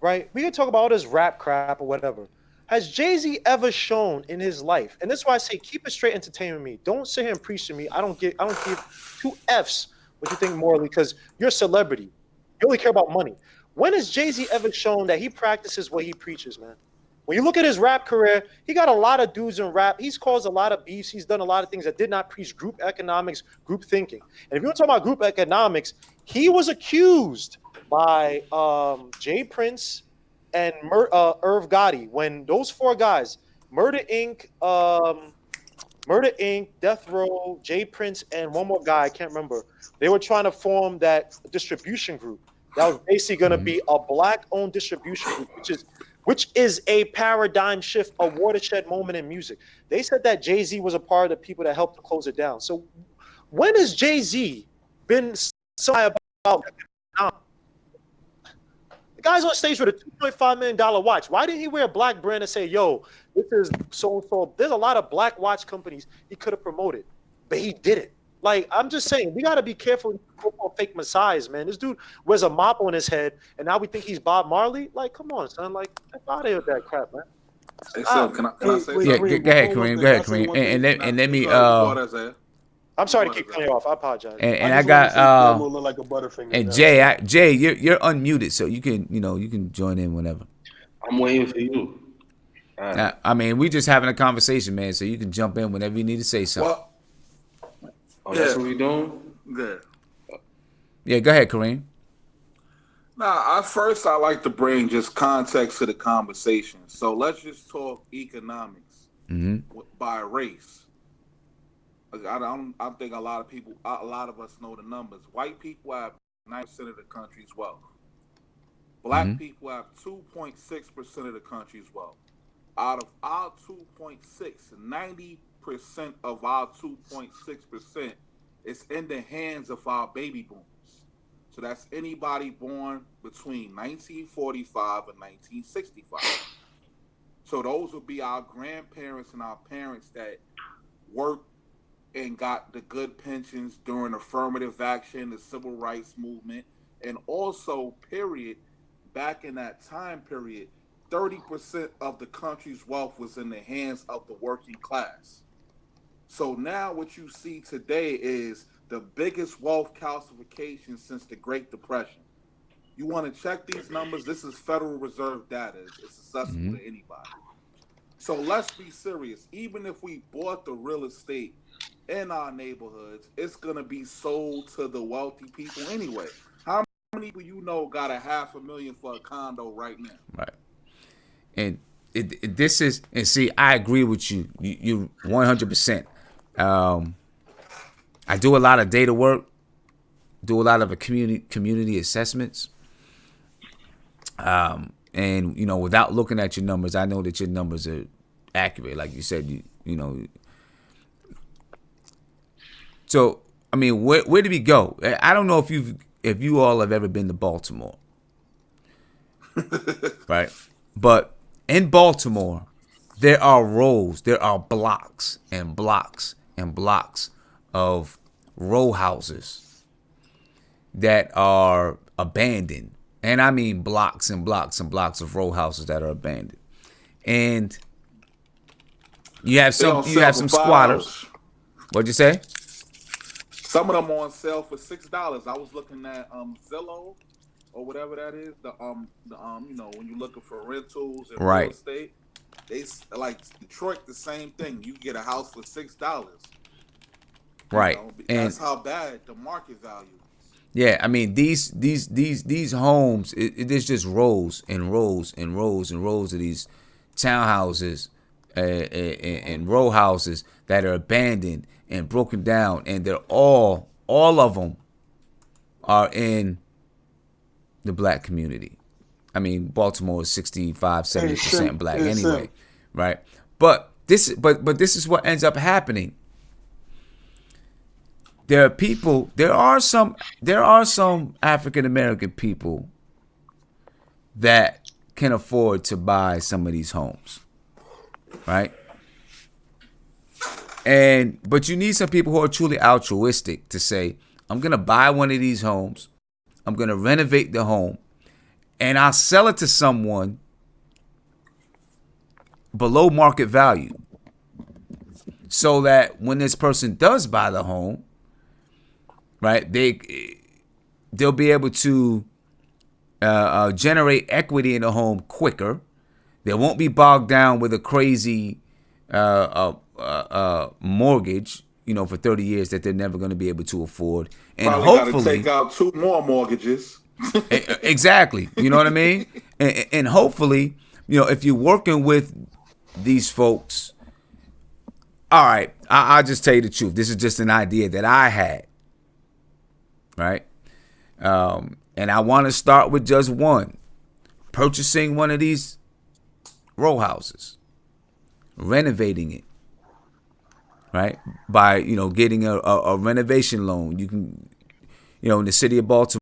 right? We can talk about all this rap crap or whatever. Has Jay-Z ever shown in his life? And that's why I say keep it straight entertainment me. Don't sit here and preach to me. I don't give two F's what you think morally, because you're a celebrity. You only care about money. When has Jay-Z ever shown that he practices what he preaches, man? When you look at his rap career, he got a lot of dudes in rap. He's caused a lot of beefs. He's done a lot of things that did not preach group economics, group thinking. And if you want to talk about group economics, he was accused by Jay Prince and Irv Gotti, when those four guys, Murder Inc., Death Row, Jay Prince, and one more guy, I can't remember. They were trying to form that distribution group. That was basically going to be a black-owned distribution group, which is a paradigm shift, a watershed moment in music. They said that Jay-Z was a part of the people that helped to close it down. So when has Jay-Z been so high about the guy's on stage with a $2.5 million watch? Why didn't he wear a black brand and say, yo, this is so-and-so? There's a lot of black watch companies he could have promoted, but he didn't. Like, I'm just saying, we got to be careful with fake messiahs, man. This dude wears a mop on his head, and now we think he's Bob Marley? Like, come on, son. Like, get out of here with that crap, man. Hey, so can I say something? Yeah, go ahead, Kareem. Go ahead, Kareem. And let me. I'm sorry to keep cutting you off. I apologize. And I got look like a Butterfinger. And Jay, you're unmuted, so you can join in whenever. I'm waiting for you. I mean, we just having a conversation, man. So you can jump in whenever you need to say something. Well, that's what we doing? Good. Yeah, go ahead, Kareem. Now, I like to bring just context to the conversation. So let's just talk economics by race. I think a lot of us know the numbers. White people have 9% of the country's wealth. Black people have 2.6% of the country's wealth. Out of our 2.6, 90% of our 2.6% is in the hands of our baby boomers. So that's anybody born between 1945 and 1965. So those would be our grandparents and our parents that worked and got the good pensions during affirmative action, the civil rights movement, and also, back in that time period, 30% of the country's wealth was in the hands of the working class. So now what you see today is the biggest wealth calcification since the Great Depression. You want to check these numbers? This is Federal Reserve data. It's accessible to anybody. So let's be serious. Even if we bought the real estate in our neighborhoods, it's going to be sold to the wealthy people anyway. How many people got $500,000 for a condo right now? Right. And this is, and see, I agree with you. You 100%. I do a lot of data work, do a lot of community assessments. And, without looking at your numbers, I know that your numbers are accurate. Like you said, you know. So I mean, where did we go? I don't know if you all have ever been to Baltimore, right? But in Baltimore, there are rows, there are blocks and blocks and blocks of row houses that are abandoned. And I mean blocks and blocks and blocks of row houses that are abandoned. And you have some squatters. What'd you say? Some of them on sale for $6. I was looking at Zillow or whatever that is. You know, when you're looking for rentals and real estate, they like Detroit, the same thing. You get a house for $6. Right, You know, that's how bad the market value is. Yeah, I mean these homes. There's just rows and rows and rows and rows of these townhouses and row houses that are abandoned and broken down, and they're all of them are in the black community. I mean, Baltimore is 65-70% black anyway, right? But this is what ends up happening. There are people. There are some African American people that can afford to buy some of these homes, right? But you need some people who are truly altruistic to say, I'm gonna buy one of these homes, I'm gonna renovate the home, and I'll sell it to someone below market value, so that when this person does buy the home, right, they'll be able to generate equity in the home quicker. They won't be bogged down with a crazy mortgage, you know, for 30 years that they're never going to be able to afford. And probably hopefully take out 2 more mortgages. Exactly. You know what I mean? And hopefully, you know, if you're working with these folks, all right, I'll just tell you the truth. This is just an idea that I had, right? And I want to start with just one. Purchasing one of these row houses, renovating it, right? By, you know, getting a renovation loan. You can, you know, in the city of Baltimore,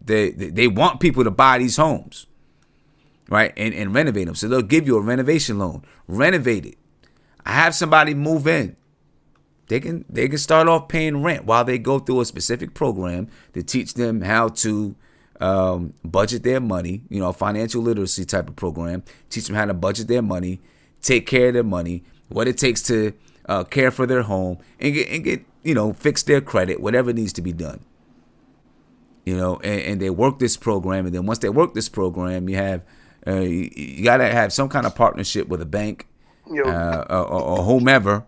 they want people to buy these homes, right? And renovate them. So they'll give you a renovation loan. Renovate it. I have somebody move in. They can start off paying rent while they go through a specific program to teach them how to budget their money, you know, a financial literacy type of program, teach them how to budget their money, take care of their money, what it takes to care for their home, and get you know, fix their credit, whatever needs to be done. You know, and they work this program, and then once they work this program, you have you gotta have some kind of partnership with a bank or whomever.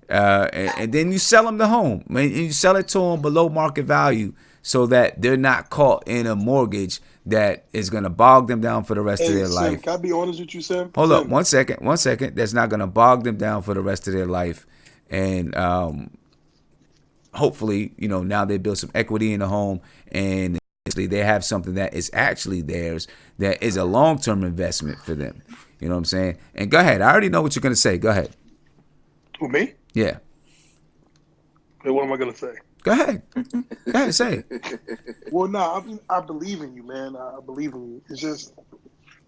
And then you sell them the home, and you sell it to them below market value, so that they're not caught in a mortgage that is going to bog them down for the rest of their life. Can I be honest with you, Sam? Hold up, one second. That's not going to bog them down for the rest of their life, and hopefully, you know, now they build some equity in the home, and they have something that is actually theirs, that is a long-term investment for them. You know what I'm saying? And go ahead. I already know what you're going to say. Go ahead. Who, me? Yeah. Hey, what am I gonna say? Go ahead. Go ahead, say it. Well, no, I believe in you, man. I believe in you. It's just,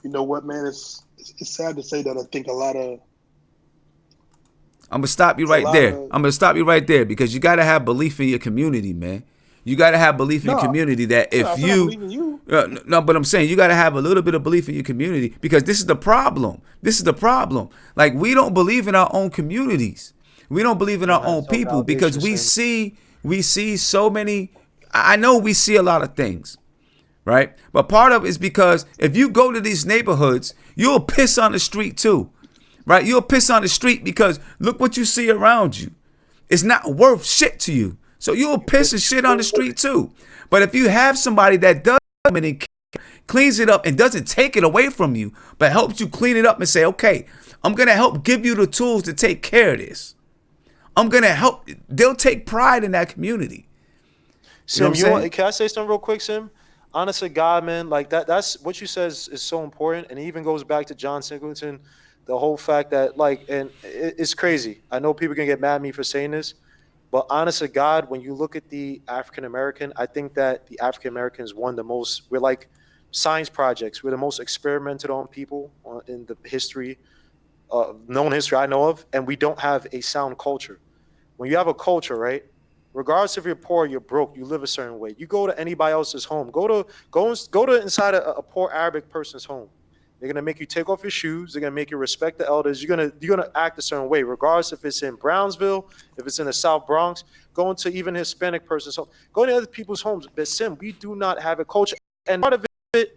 you know what, man? It's sad to say that I think a lot of. I'm gonna stop you right there. I'm gonna stop you right there, because you gotta have belief in your community, man. You gotta have belief in your community that if you. No, but I'm saying you gotta have a little bit of belief in your community, because this is the problem. Like, we don't believe in our own communities. We don't believe in our own people, because we see so many. I know we see a lot of things, right? But part of it is because if you go to these neighborhoods, you'll piss on the street too, right? You'll piss on the street because look what you see around you. It's not worth shit to you. So you'll piss and shit on the street too. But if you have somebody that does come in and cleans it up and doesn't take it away from you, but helps you clean it up and say, okay, I'm going to help give you the tools to take care of this. I'm going to help. They'll take pride in that community. Sim, can I say something real quick, Sim? Honest to God, man, like that's what you said is so important. And it even goes back to John Singleton, the whole fact that, like, and it's crazy. I know people can get mad at me for saying this, But honest to God, when you look at the African American, I think that the African Americans one the most. We're like science projects. We're the most experimented on people in the history, known history I know of, and we don't have a sound culture. When you have a culture, right? Regardless if you're poor, you're broke, you live a certain way. You go to anybody else's home. Go to inside a poor Arabic person's home. They're gonna make you take off your shoes. They're gonna make you respect the elders. You're gonna act a certain way, regardless if it's in Brownsville, if it's in the South Bronx. Going to even Hispanic person's home, going to other people's homes. But Sim, we do not have a culture, and part of a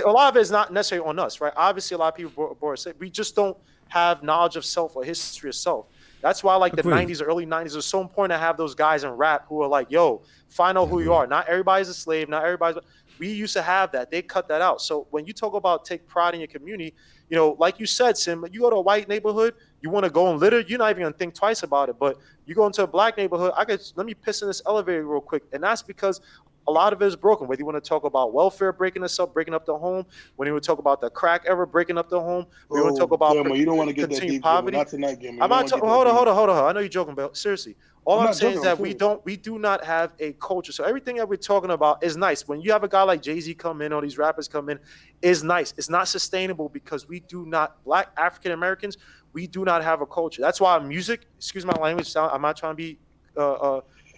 lot of it is not necessarily on us, right? Obviously, a lot of people we just don't have knowledge of self or history of self. That's why, like the Agreed. '90s or early '90s, is so important to have those guys in rap who are like, "Yo, find out who you are." Not everybody's a slave. Not everybody's. We used to have that. They cut that out. So when you talk about take pride in your community, like you said, Sim, you go to a white neighborhood, you want to go and litter, you're not even gonna think twice about it. But you go into a black neighborhood, let me piss in this elevator real quick, and that's because a lot of it is broken. Whether you want to talk about welfare breaking us up, breaking up the home, when you want to talk about the crack era breaking up the home, we want to talk about Gamma, you don't want to get that continued deep, Gamma. poverty. Not tonight, Gamma. I'm not talking. Hold on. I know you're joking, but seriously, all I'm saying is that we do not have a culture. So everything that we're talking about is nice. When you have a guy like Jay-Z come in, or these rappers come in, is nice. It's not sustainable because we do not, Black African Americans, we do not have a culture. That's why music, excuse my language, I'm not trying to be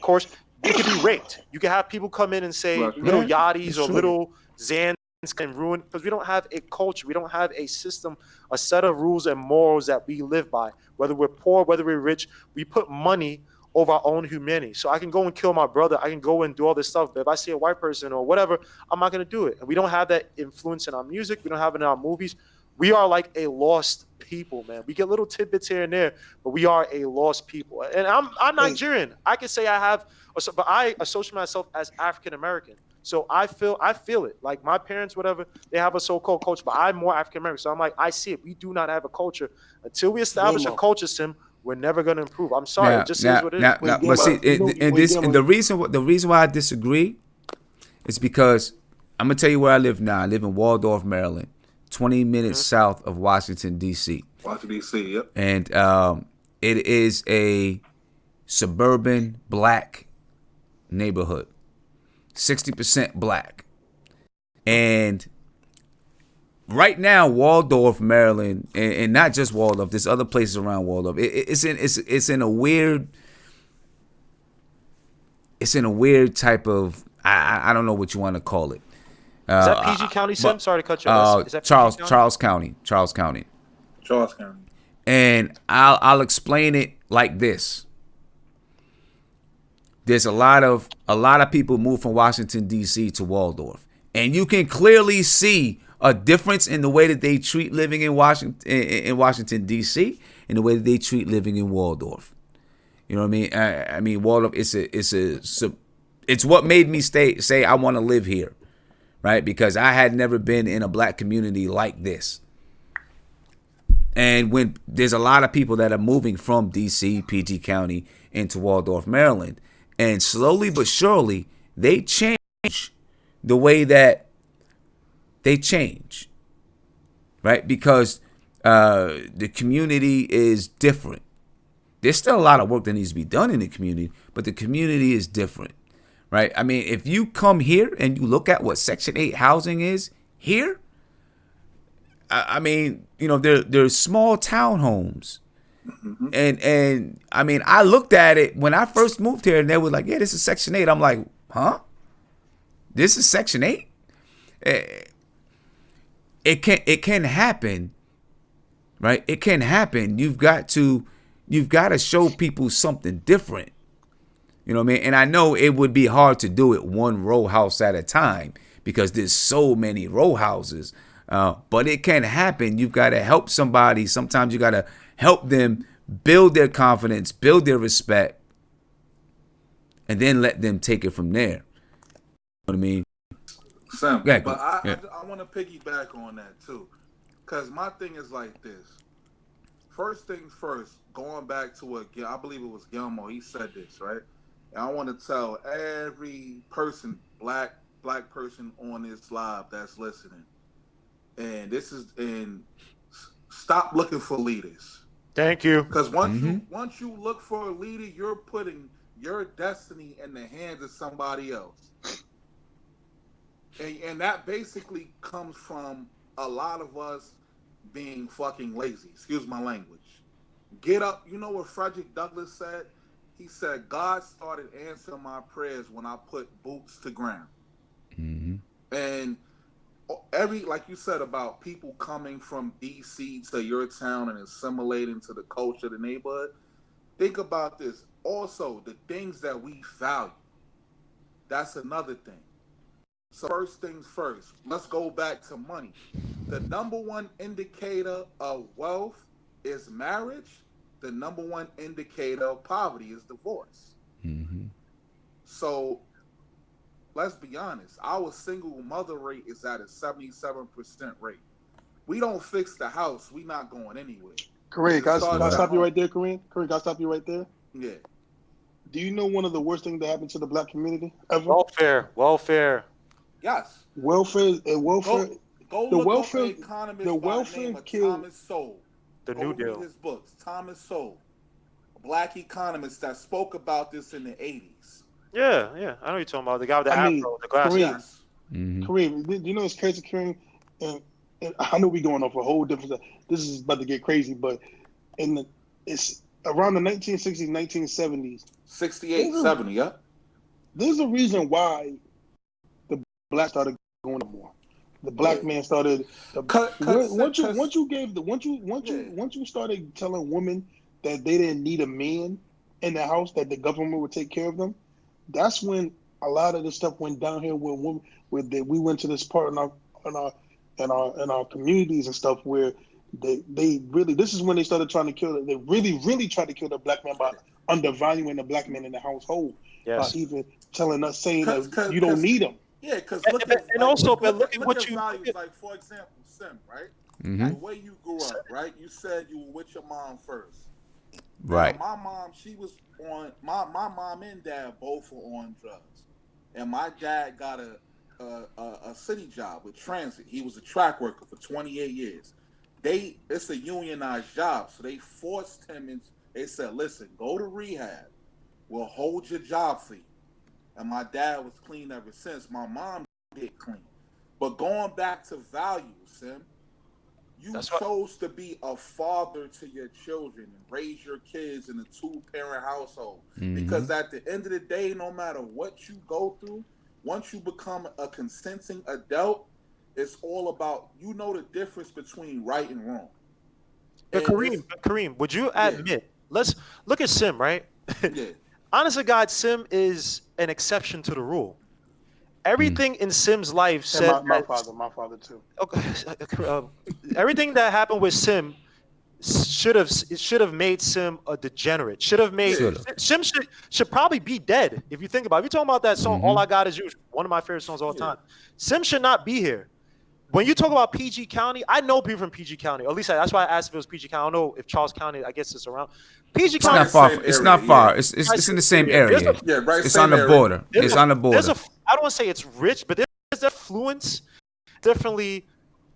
coarse. It could be raped. You can have people come in and say little yachties or little Zans can ruin, because we don't have a culture. We don't have a system, a set of rules and morals that we live by. Whether we're poor, whether we're rich, we put money over our own humanity. So I can go and kill my brother. I can go and do all this stuff. But if I see a white person or whatever, I'm not going to do it. And we don't have that influence in our music. We don't have it in our movies. We are like a lost people, man. We get little tidbits here and there, but we are a lost people. And I'm Nigerian. I can say I have, but I associate myself as African American. So I feel it. Like my parents, whatever, they have a so-called culture, but I'm more African American. So I'm like, I see it. We do not have a culture. Until we establish a culture, Sim, we're never going to improve. I'm sorry. It just is what it is. But see, and the reason why I disagree is because I'm gonna tell you where I live now. I live in Waldorf, Maryland, 20 minutes south of Washington D.C. Washington D.C. Yep. And it is a suburban Black neighborhood, 60% Black, and right now, Waldorf, Maryland, and not just Waldorf, there's other places around Waldorf. It's in a weird type of, I don't know what you want to call it. Is that PG County, Sim? Sorry to cut you off. Is that Charles County. Charles County. And I'll explain it like this. There's a lot of people move from Washington D.C. to Waldorf, and you can clearly see a difference in the way that they treat living in Washington D.C. and the way that they treat living in Waldorf. You know what I mean? I mean Waldorf. It's what made me say I want to live here, right? Because I had never been in a Black community like this. And when there's a lot of people that are moving from D.C., PG County into Waldorf, Maryland, and slowly but surely they change the way that they change, right? Because the community is different. There's still a lot of work that needs to be done in the community, but the community is different, right? I mean, if you come here and you look at what Section 8 housing is here, I mean, there's small townhomes. And I mean, I looked at it when I first moved here and they were like, yeah, this is Section 8. I'm like, huh? This is Section 8? It can happen, right? It can happen. You've got to show people something different. You know what I mean? And I know it would be hard to do it one row house at a time because there's so many row houses. But it can happen. You've got to help somebody. Sometimes you got to help them build their confidence, build their respect, and then let them take it from there. You know what I mean? Sam, but I want to piggyback on that too, because my thing is like this. First things first, going back to what I believe it was Gilmo, he said this, right? And I want to tell every person, black person on this live that's listening, and stop looking for leaders. Thank you. Because once you look for a leader, you're putting your destiny in the hands of somebody else. And that basically comes from a lot of us being fucking lazy. Excuse my language. Get up. You know what Frederick Douglass said? He said, God started answering my prayers when I put boots to ground. Mm-hmm. And like you said about people coming from DC to your town and assimilating to the culture of the neighborhood, think about this. Also, the things that we value. That's another thing. So first things first, let's go back to money. The number one indicator of wealth is marriage. The number one indicator of poverty is divorce. Mm-hmm. So let's be honest. Our single mother rate is at a 77% rate. We don't fix the house, we not going anywhere. Kareem, can I stop you right there, Kareem? Kareem, can I stop you right there? Yeah. Do you know one of the worst things that happened to the black community ever? Welfare. Yes. Welfare. Go the look welfare, up an economist the by welfare the name of killed Thomas Sowell. The Go New read Deal. his books. Thomas Sowell, a black economist that spoke about this in the 80s. Yeah. I know what you're talking about. The guy with the afro, the glasses. Kareem, Yes. Mm-hmm. Kareem, you know it's crazy, Kareem? And I know we're going off a whole different. This is about to get crazy, but it's around the 1960s, 1970s. 68, 70, yeah. There's a reason why the black started going more. The black man started. Once you started telling women that they didn't need a man in the house, that the government would take care of them, that's when a lot of the stuff went downhill. We went to this part in our communities and stuff where they really, this is when they started trying to kill. They really tried to kill the black man by undervaluing the black man in the household. Yes. By even saying that you don't need them. Yeah, because look at what you values. Like, for example, Sim, right? Mm-hmm. The way you grew up, right? You said you were with your mom first. Right. Now, my mom, she was on. My mom and dad both were on drugs, and my dad got a city job with transit. He was a track worker for 28 years. It's a unionized job, so they forced him in. They said, "Listen, go to rehab. We'll hold your job for you." And my dad was clean ever since. My mom did clean. But going back to values, Sim, you chose to be a father to your children and raise your kids in a two-parent household. Mm-hmm. Because at the end of the day, no matter what you go through, once you become a consenting adult, it's all about, you know, the difference between right and wrong. But Kareem, would you admit, let's look at Sim, right? Yeah. Honest to God, Sim is an exception to the rule. Everything in Sim's life said my father too. Okay, everything that happened with Sim should have made Sim a degenerate. Sim should probably be dead if you think about it. If you're talking about that song, All I Got Is You, one of my favorite songs of all time. Sim should not be here. When you talk about PG County, I know people from PG County. Or at least that's why I asked if it was PG County. I don't know if Charles County, I guess it's around. PG County. It's not far. It's in the same area. It's on the border. It's on the border. I don't want to say it's rich, but there's affluence. Definitely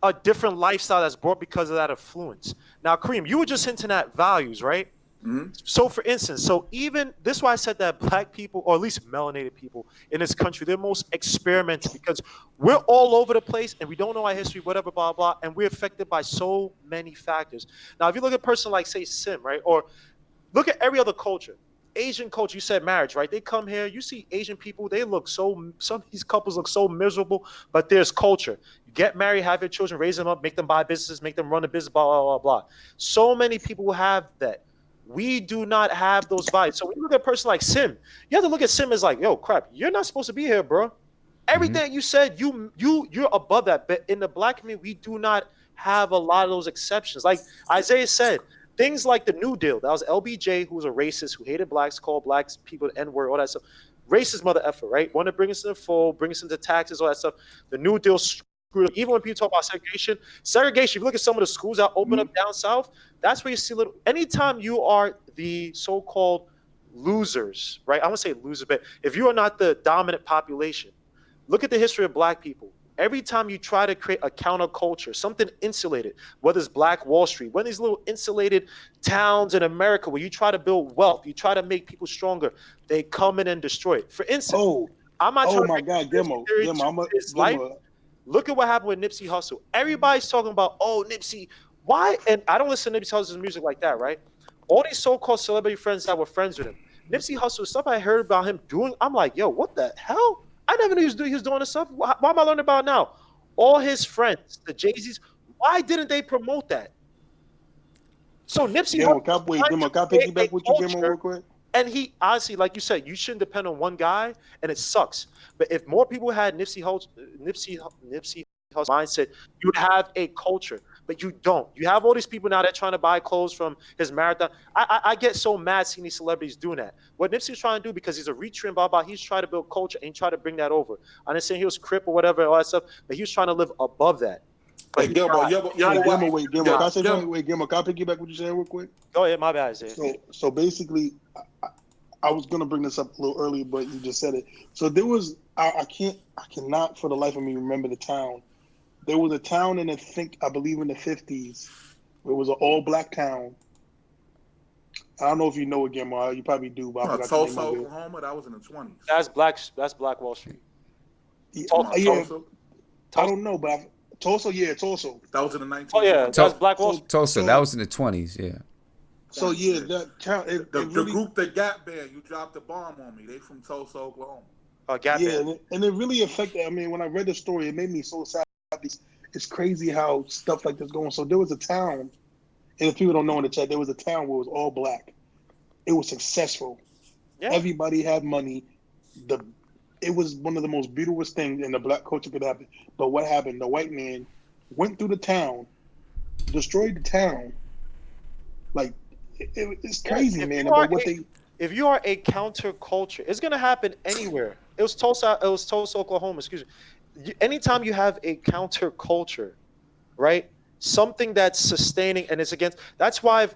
a different lifestyle that's brought because of that affluence. Now, Kareem, you were just hinting at values, right? Mm-hmm. So, for instance, even this is why I said that black people, or at least melanated people in this country, they're most experimental because we're all over the place and we don't know our history, whatever, blah, blah, and we're affected by so many factors. Now, if you look at a person like, say, Sim, right, or look at every other culture. Asian culture, you said marriage, right? They come here, you see Asian people, they look some of these couples look so miserable, but there's culture. You get married, have your children, raise them up, make them buy businesses, make them run a business, blah, blah, blah, blah. So many people have that. We do not have those vibes. So when you look at a person like Sim, you have to look at Sim as like, yo, crap, you're not supposed to be here, bro. Everything you said, you're above that. But in the black community, we do not have a lot of those exceptions. Like Isaiah said, things like the New Deal. That was LBJ, who was a racist, who hated blacks, called blacks people the N-word, all that stuff. Racist mother effer, right? Want to bring us in the fold, bring us into taxes, all that stuff. The New Deal screwed up. Even when people talk about segregation, if you look at some of the schools that open up down south, that's where you see anytime you are the so-called losers, right? I won't say losers, but if you are not the dominant population, look at the history of black people. Every time you try to create a counterculture, something insulated, whether it's Black Wall Street, when these little insulated towns in America where you try to build wealth, you try to make people stronger, they come in and destroy it. For instance, I'm not trying to my make God, conspiracy theory to his life. Look at what happened with Nipsey Hussle. Everybody's talking about, Nipsey, why? And I don't listen to Nipsey Hussle's music like that, right? All these so-called celebrity friends that were friends with him, Nipsey Hussle, stuff I heard about him doing, I'm like, yo, what the hell? I never knew he was doing this stuff. Why am I learning about it now? All his friends, the Jay-Z's, why didn't they promote that? So Nipsey Hussle, can I piggyback with you, Gimmo, real quick? And he honestly, like you said, you shouldn't depend on one guy, and it sucks. But if more people had Nipsey Hussle mindset, you would have a culture. But you don't. You have all these people now that are trying to buy clothes from his marathon. I get so mad seeing these celebrities doing that. What Nipsey's trying to do, because he's a reach and blah blah, he's trying to build culture and try to bring that over. I understand he was Crip or whatever, all that stuff, but he was trying to live above that. Wait, Gilmo, can I say something? Wait, Gilmo, can I piggyback what you said real quick? Go ahead, my bad, Isaiah. So basically, I was gonna bring this up a little earlier, but you just said it. So there was, I cannot for the life of me remember the town. There was a town I believe in the 50s, where it was an all-black town. I don't know if you know it, Gilmo. You probably do, but I forgot the name of it. Tulsa, Oklahoma. That was in the 20s. That's Black Wall Street. Tulsa. I don't know, but Tulsa. That was in the 19th. Oh yeah, that's Black Wall Street. Tulsa. That was in the 20s. Yeah. So yeah, that town. The group, the Gap Band, you dropped a bomb on me. They from Tulsa, Oklahoma. Gap Band. And it really affected. I mean, when I read the story, it made me so sad. It's crazy how stuff like this going. So there was a town, and if people don't know in the chat, there was a town where it was all black. It was successful. Yeah. Everybody had money. It was one of the most beautiful things in the black culture could happen. But what happened? The white man went through the town, destroyed the town. Like it's crazy, man. About what if you are a counterculture, it's gonna happen anywhere. It was Tulsa, Oklahoma. Excuse me. Anytime you have a counterculture, right? Something that's sustaining and it's against. That's why J.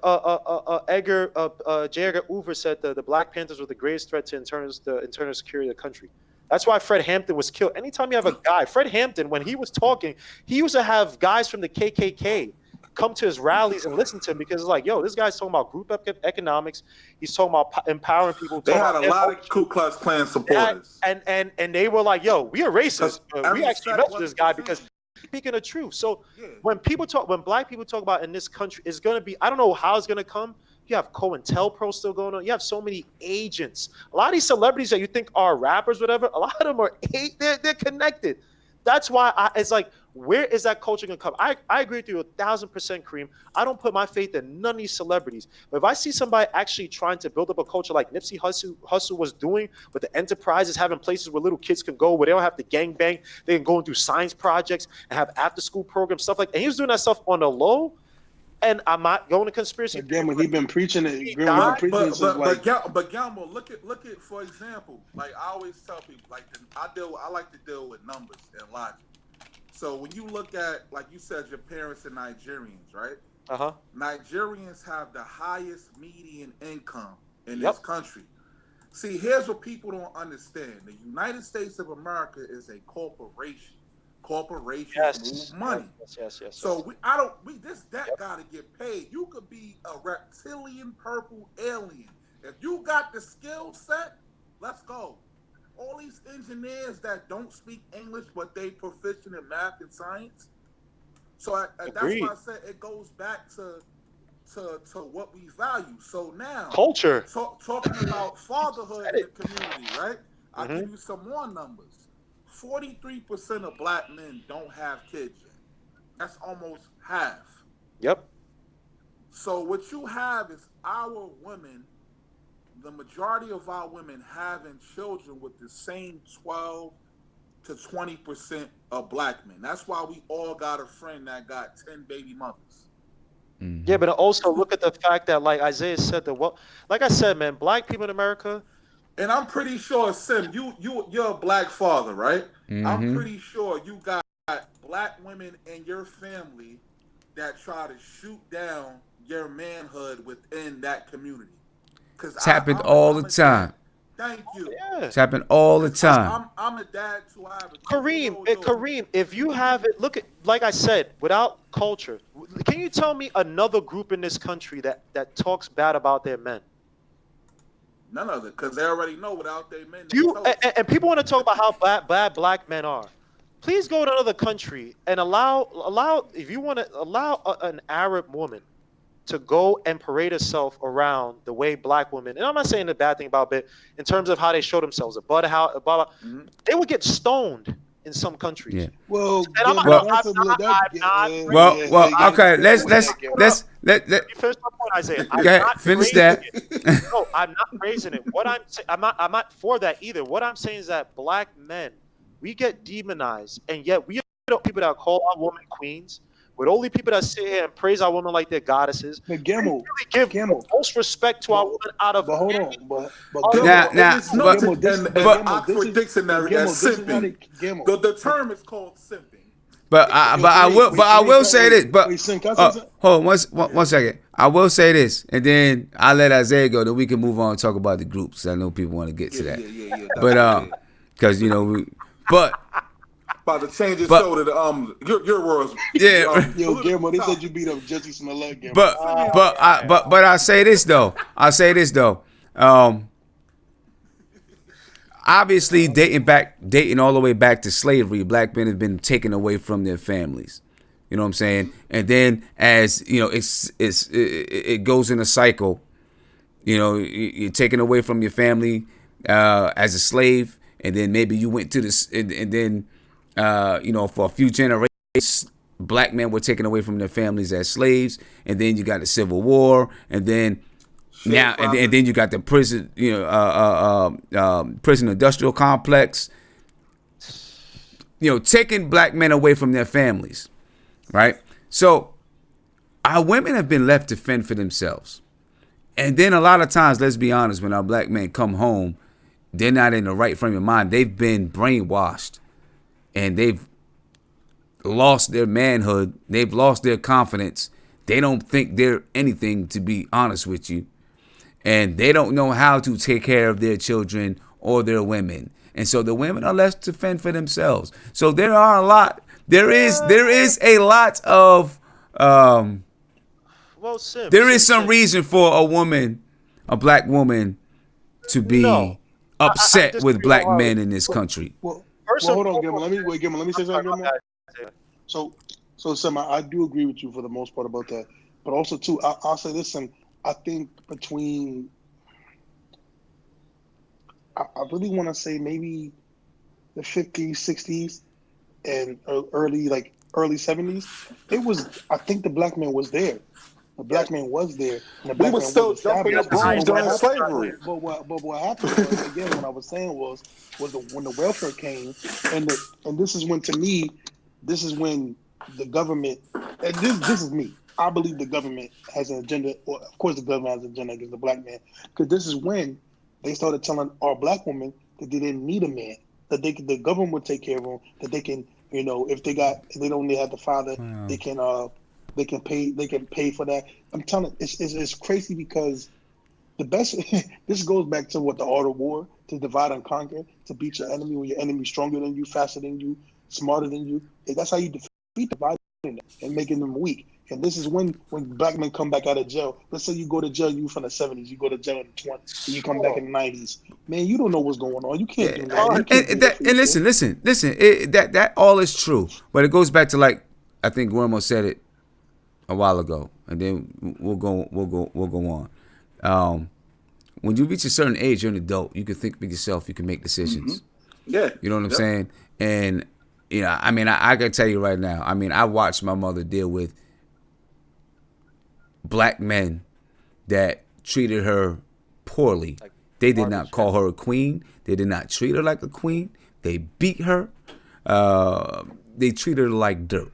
Edgar Hoover said the Black Panthers were the greatest threat to the internal security of the country. That's why Fred Hampton was killed. Anytime you have a guy, Fred Hampton, when he was talking, he used to have guys from the KKK come to his rallies and listen to him because it's like, yo, this guy's talking about group economics. He's talking about empowering people. They had a lot of Ku Klux Klan supporters. And they were like, yo, we are racist. We actually mess with this guy because he's speaking the truth. So when black people talk about in this country, it's going to be, I don't know how it's going to come. You have COINTELPRO still going on. You have so many agents. A lot of these celebrities that you think are rappers, whatever, a lot of them are, they're connected. That's why it's like, where is that culture going to come? I agree with you 1,000%, Kareem. I don't put my faith in none of these celebrities. But if I see somebody actually trying to build up a culture like Nipsey Hussle was doing with the enterprises, having places where little kids can go, where they don't have to gangbang, they can go and do science projects and have after-school programs, stuff like that. And he was doing that stuff on the low. And I'm not going to conspiracy. Again, when he's been preaching it, but Gambo, look at for example, like I always tell people, like I like to deal with numbers and logic. So when you look at, like you said, your parents are Nigerians, right? Uh-huh. Nigerians have the highest median income in this country. See, here's what people don't understand: the United States of America is a corporation. Corporations move money. Yes. So this debt gotta get paid. You could be a reptilian purple alien. If you got the skill set, let's go. All these engineers that don't speak English but they proficient in math and science. So that's why I said it goes back to what we value. So now culture. Talking about fatherhood in the community, right? I'll give you some more numbers. 43% of black men don't have kids yet. That's almost half. Yep. So what you have is our women, the majority of our women having children with the same 12 to 20% of black men. That's why we all got a friend that got 10 baby mothers. Mm-hmm. Yeah, but also look at the fact that, like Isaiah said, like I said, man, black people in America. And I'm pretty sure, Sim, you're a black father, right? Mm-hmm. I'm pretty sure you got black women in your family that try to shoot down your manhood within that community. It's happened all the time. Thank you. Yeah. It's happened all the time. I'm a dad too. I have a Kareem, if you have it, look at, like I said, without culture, can you tell me another group in this country that talks bad about their men? None of it, because they already know without their men. Do you and people want to talk about how bad black men are? Please go to another country and allow if you want to allow an Arab woman to go and parade herself around the way black women, and I'm not saying the bad thing about it in terms of how they show themselves, but how they would get stoned in some countries. Yeah. Well, And okay. Let's let you finish my point, Isaiah. finish that. No, I'm not raising it. What I'm not for that either. What I'm saying is that black men, we get demonized, and yet we are people that call our women queens. With only people that sit here and praise our women like they're goddesses. But Gamble, we really give the most respect to our women out of. But hold on, but Oxford Dictionary as simping. The term is called simping. But I will say this. But hold on one second. I will say this, and then I'll let Isaiah go. Then we can move on and talk about the groups. I know people want to get to that. Yeah. But because About to change his show to the your words. Yeah. Yo, Gamble, they said you beat up Jesse Smollett. Gamble. But I say this though. Obviously, dating all the way back to slavery, black men have been taken away from their families. You know what I'm saying? And then as you know, it goes in a cycle. You know, you're taken away from your family as a slave, and then maybe you went to this, and then for a few generations, black men were taken away from their families as slaves, and then you got the Civil War, and then. And then you got the prison, prison industrial complex, taking black men away from their families, right? So our women have been left to fend for themselves. And then a lot of times, let's be honest, when our black men come home, they're not in the right frame of mind. They've been brainwashed and they've lost their manhood. They've lost their confidence. They don't think they're anything, to be honest with you. And they don't know how to take care of their children or their women. And so the women are left to fend for themselves. So there is a lot of there is some reason for a black woman to be upset with black men in this country. Well, hold on, Gilman. Let me say something, Gilman. So Sam, I do agree with you for the most part about that. But also too, I'll say this, and I think between, I really want to say maybe the 50s, 60s, and early 70s, I think the black man was there. The black man was there. And the black man still jumping the brooms during slavery. But what happened was, again, what I was saying was when the welfare came, and this is when, to me, this is when the government, and this is me. I believe the government has an agenda, or of course the government has an agenda against the black man, because this is when they started telling our black women that they didn't need a man, that the government would take care of them, that they can, if they don't have the father, they can pay for that. I'm telling, it's crazy because the best. This goes back to what the art of war, to divide and conquer, to beat your enemy when your enemy's stronger than you, faster than you, smarter than you. That's how you defeat dividing them and making them weak. And this is when black men come back out of jail. Let's say you go to jail, you from the 70s, you go to jail in the 20s, and you come back in the 90s. Man, you don't know what's going on. You can't do that. And listen. That all is true, but it goes back to, like, I think Guillermo said it a while ago, and then we'll go on. When you reach a certain age, you're an adult. You can think for yourself. You can make decisions. Mm-hmm. Yeah, you know what I'm saying. And I can tell you right now. I watched my mother deal with black men that treated her poorly. They did not call her a queen. They did not treat her like a queen. They beat her. They treated her like dirt.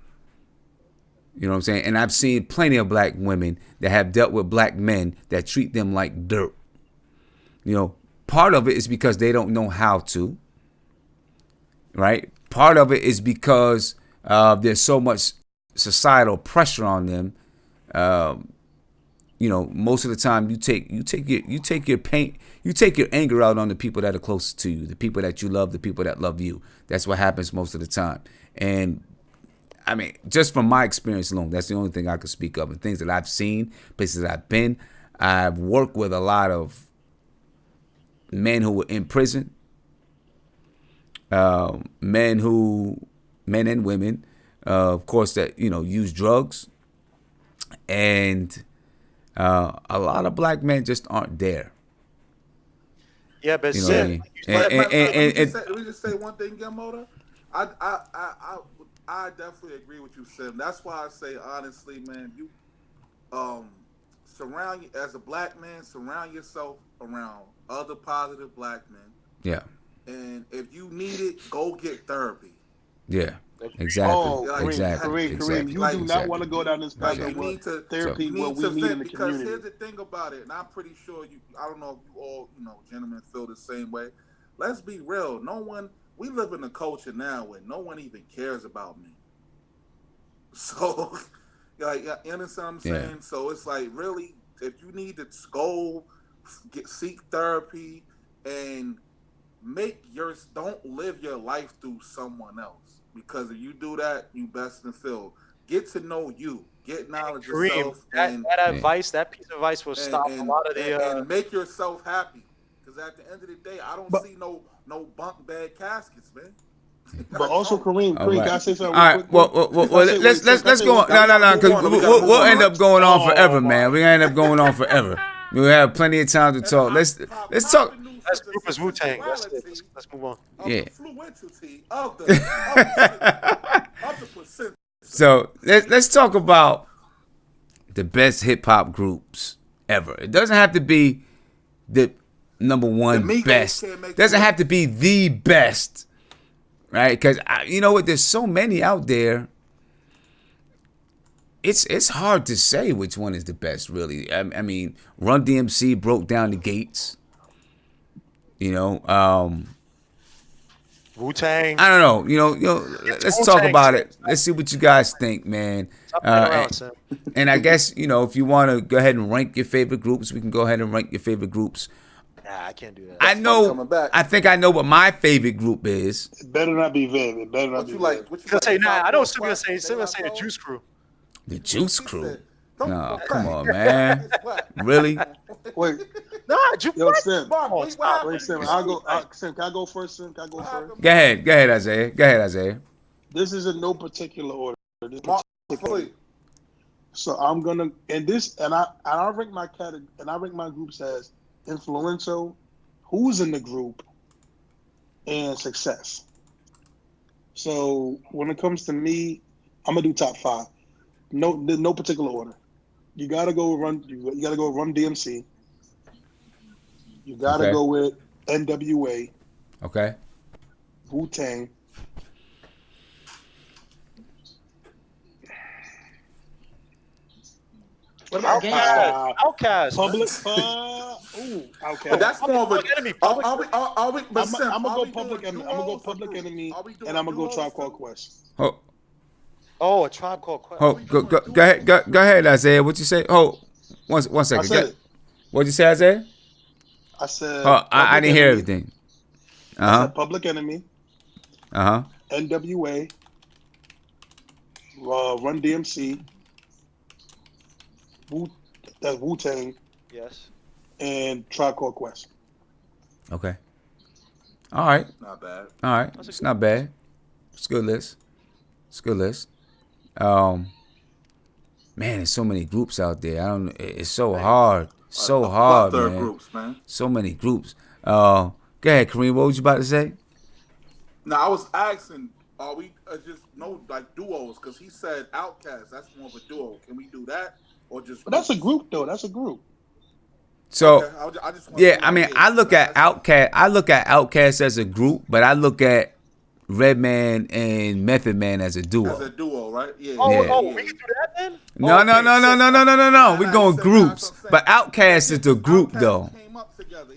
You know what I'm saying? And I've seen plenty of black women that have dealt with black men that treat them like dirt. Part of it is because they don't know how to. Right? Part of it is because there's so much societal pressure on them. most of the time you take your pain, you take your anger out on the people that are closest to you, the people that you love, the people that love you. That's what happens most of the time. And I mean, just from my experience alone, that's the only thing I could speak of. And things that I've seen, places that I've been, I've worked with a lot of men who were in prison, men and women, of course, that use drugs, and a lot of black men just aren't there. Yeah, but what I mean? Let me just say one thing, Gamoda. I definitely agree with you, Sim. That's why I say honestly, man, you as a black man, surround yourself around other positive black men. Yeah. And if you need it, go get therapy. Yeah. Exactly. Oh, Exactly. Kareem, you do not want to go down this path of therapy what we need in the community. Because here's the thing about it, and I'm pretty sure I don't know if you all, gentlemen feel the same way. Let's be real. We live in a culture now where no one even cares about me. So, you understand what I'm saying? Yeah. So it's like, really, if you need to go seek therapy and don't live your life through someone else. Because if you do that, you best in field. Get to know you. Get knowledge of yourself. That advice, that piece of advice will stop a lot of the... And make yourself happy. Because at the end of the day, I don't see no bunk bed caskets, man. But also, Kareem, right. Can I say something? All right, well, let's go on. No, because we'll end up going on forever, man. We're going to end up going on forever. We'll have plenty of time to talk. Let's talk. That's group is Wu-Tang. Let's move on. Yeah. Of the percent. So let's talk about the best hip hop groups ever. It doesn't have to be the number one best. It doesn't have to be the best, right? Because you know what? There's so many out there. It's hard to say which one is the best, really. I mean, RUN-DMC broke down the gates. Wu-Tang. I don't know. Let's talk about it. Let's see what you guys think, man. And I guess, if you want to go ahead and rank your favorite groups, we can go ahead and rank your favorite groups. Nah, I can't do that. I think I know what my favorite group is. It better not be Viv. It better not be Viv. I know still gonna say the Juice Crew. The Juice Crew? No, come on, man. Really? Wait. Nah, Yo, Sim. Wait, Sim. Sim, can I go first, Sim? Can I go first? Go ahead, Isaiah. This is in no particular order. So I'm gonna and I rank my category and I rank my groups as influential, who's in the group, and success. So when it comes to me, I'm gonna do top 5. No particular order. You gotta go You gotta go RUN-DMC. You gotta go with N.W.A. Okay. Wu-Tang. What about Outkast? Public. Outkast. But that's more of a enemy. I'm gonna go Public Enemy, and I'm gonna go Tribe Called Quest. Oh, a Tribe Called Quest. Go ahead, Isaiah. What you say? One second. What'd you say, Isaiah? I said. I didn't hear everything. Public Enemy. N.W.A. RUN-DMC. Wu-Tang. Yes. And Tribe Called Quest. Okay. All right. Not bad. All right. It's not bad. It's a good list. Man, there's so many groups out there. It's so hard. So hard, man. Groups, man. So many groups. Go ahead, Kareem. What was you about to say? No, I was asking, are we just duos? Because he said Outkast. That's more of a duo. Can we do that, or just? But that's a group, though. That's a group. So I look at Outkast. I look at Outkast as a group, but I look at Redman and Method Man as a duo. As a duo, right? Yeah. We can do that then? No. We're going groups. But Outkast is the group, though.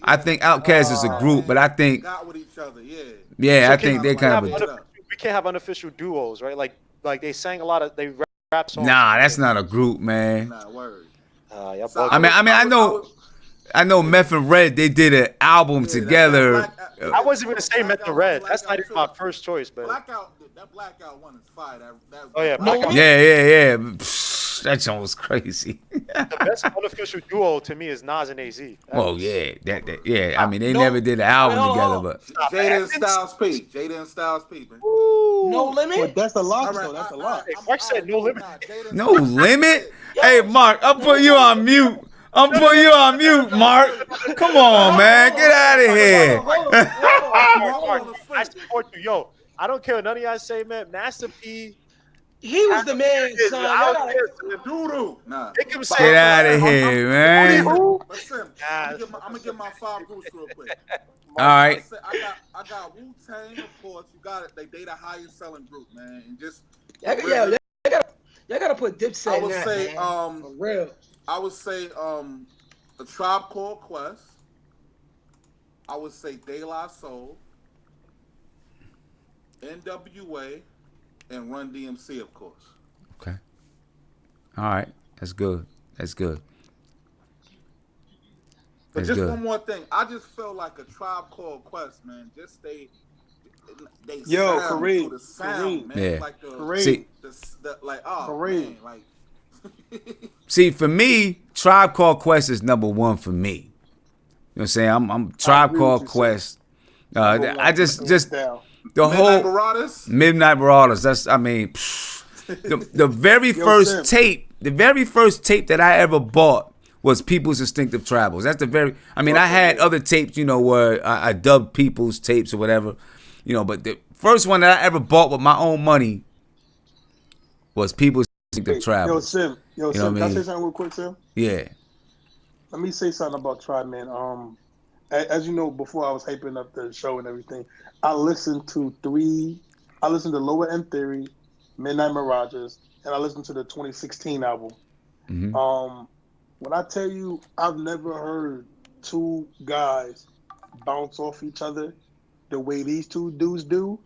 I think Outkast is a group, but I think got with each other, I think they kind of. We can't have unofficial duos, right? Like they sang a lot of rap songs. Nah, that's not a group, man. Nah, word. Yep. So I know Meth and Red, they did an album together. I wasn't gonna say Meth and Red. That's not even my first choice, man. That Blackout one is fire. Oh yeah, Blackout. Yeah. Psh, that song was crazy. The best unofficial duo to me is Nas and AZ. Yeah. I mean, they never did an album together, but Jada and Styles P, man. No Limit. But that's a lot, though. That's a lot. Mark said No Limit. No Limit. Hey, Mark, I'm putting you on mute. Mark. Come on, man, get out of here. I support you, yo. I don't care what none of y'all say, man. Master P. He was the man, son. Doo-doo. Nah. Get out of here, man. Listen, I'm gonna get my 5 groups real quick. All right. I got Wu-Tang, of course. You got it. They the highest selling group, man. And just y'all gotta put Dipset in that, man. For real. I would say A Tribe Called Quest. I would say De La Soul, N.W.A, and RUN-DMC, of course. Okay. All right. That's good. But just one more thing. I just feel like A Tribe Called Quest, man. Just they Yo, sound Kareem, to the sound, man. Yeah. Like Kareem. man, like See, for me, Tribe Called Quest is number 1 for me. You know what I'm saying? I'm Tribe Called Quest. I just the whole Midnight Marauders. That's the very first tape. The very first tape that I ever bought was People's Instinctive Travels. That's the very. I had other tapes, where I dubbed People's tapes or whatever, But the first one that I ever bought with my own money was People's Instinctive Travels. Sim, can I say something real quick, Sim? Yeah. Let me say something about Tribe, man. As you know, before I was hyping up the show and everything, I listened to Lower End Theory, Midnight Mirages, and I listened to the 2016 album. Mm-hmm. When I tell you, I've never heard 2 guys bounce off each other the way these 2 dudes do.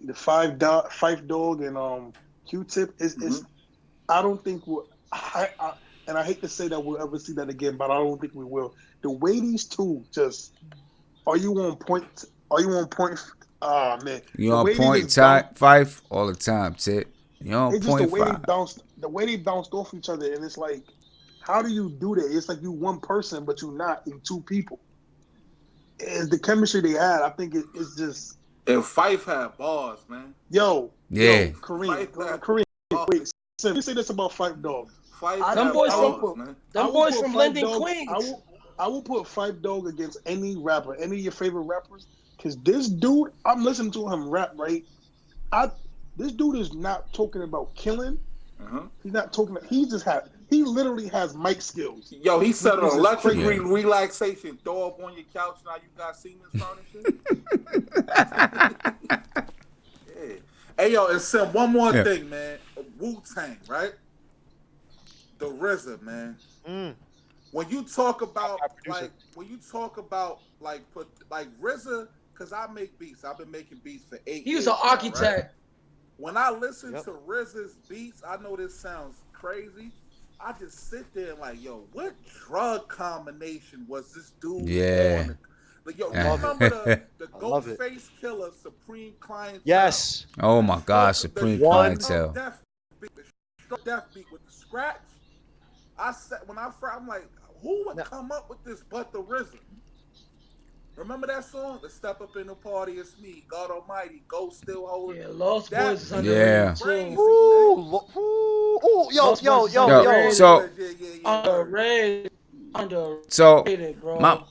The Fife Dog and Q-Tip is. I don't think and I hate to say that we'll ever see that again, but I don't think we will. The way these 2 just are you on point? Man. You on point, Fife, all the time, Tit. You on it's point, just the way they bounced off each other, and it's like, how do you do that? It's like you one person, but you're not in 2 people. It's the chemistry they had. I think it's just. And Fife had bars, man. Yo, Kareem, wait. So let me say this about Fife Dog. Them boys from London, Queens. I will put Fife Dog against any rapper, any of your favorite rappers, because this dude, I'm listening to him rap, right? This dude is not talking about killing. He's not talking. He literally has mic skills. Yo, he said an electric relaxation. Throw up on your couch. Now you got Siemens furniture. Yeah. Hey, yo, and Sim, one more thing, man. Wu-Tang, right? The RZA, man. When you talk about RZA, because I make beats. I've been making beats for 8 years. He was an architect. Right? When I listen to RZA's beats, I know this sounds crazy. I just sit there and like, yo, what drug combination was this dude on? Like, yo, remember the Ghostface Killer, Supreme Clientele? Yes. Oh my gosh, Supreme Clientele. Death beat with the scratch. I'm like, who would come up with this but the RZA? Remember that song? The Step Up in the Party, it's me, God Almighty, Ghost Still Holding. Yeah, Lost Boys is under crazy, yo. Underrated, bro.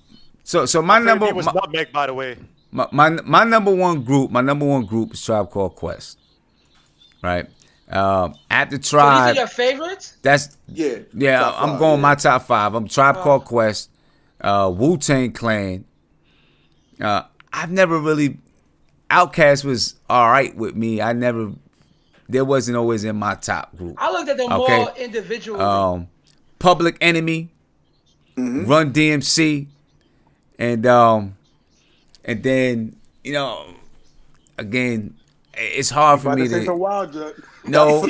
So my number was Nutmeg, by the way. My number one group is Tribe Called Quest. Right? At the Tribe. So these are your favorites? That's I'm going my top 5. I'm Tribe Called Quest, Wu-Tang Clan. I've never really. Outkast was all right with me. There wasn't always in my top group. I looked at them more individually. Public Enemy, Run-DMC, and then again, it's hard for me to. No,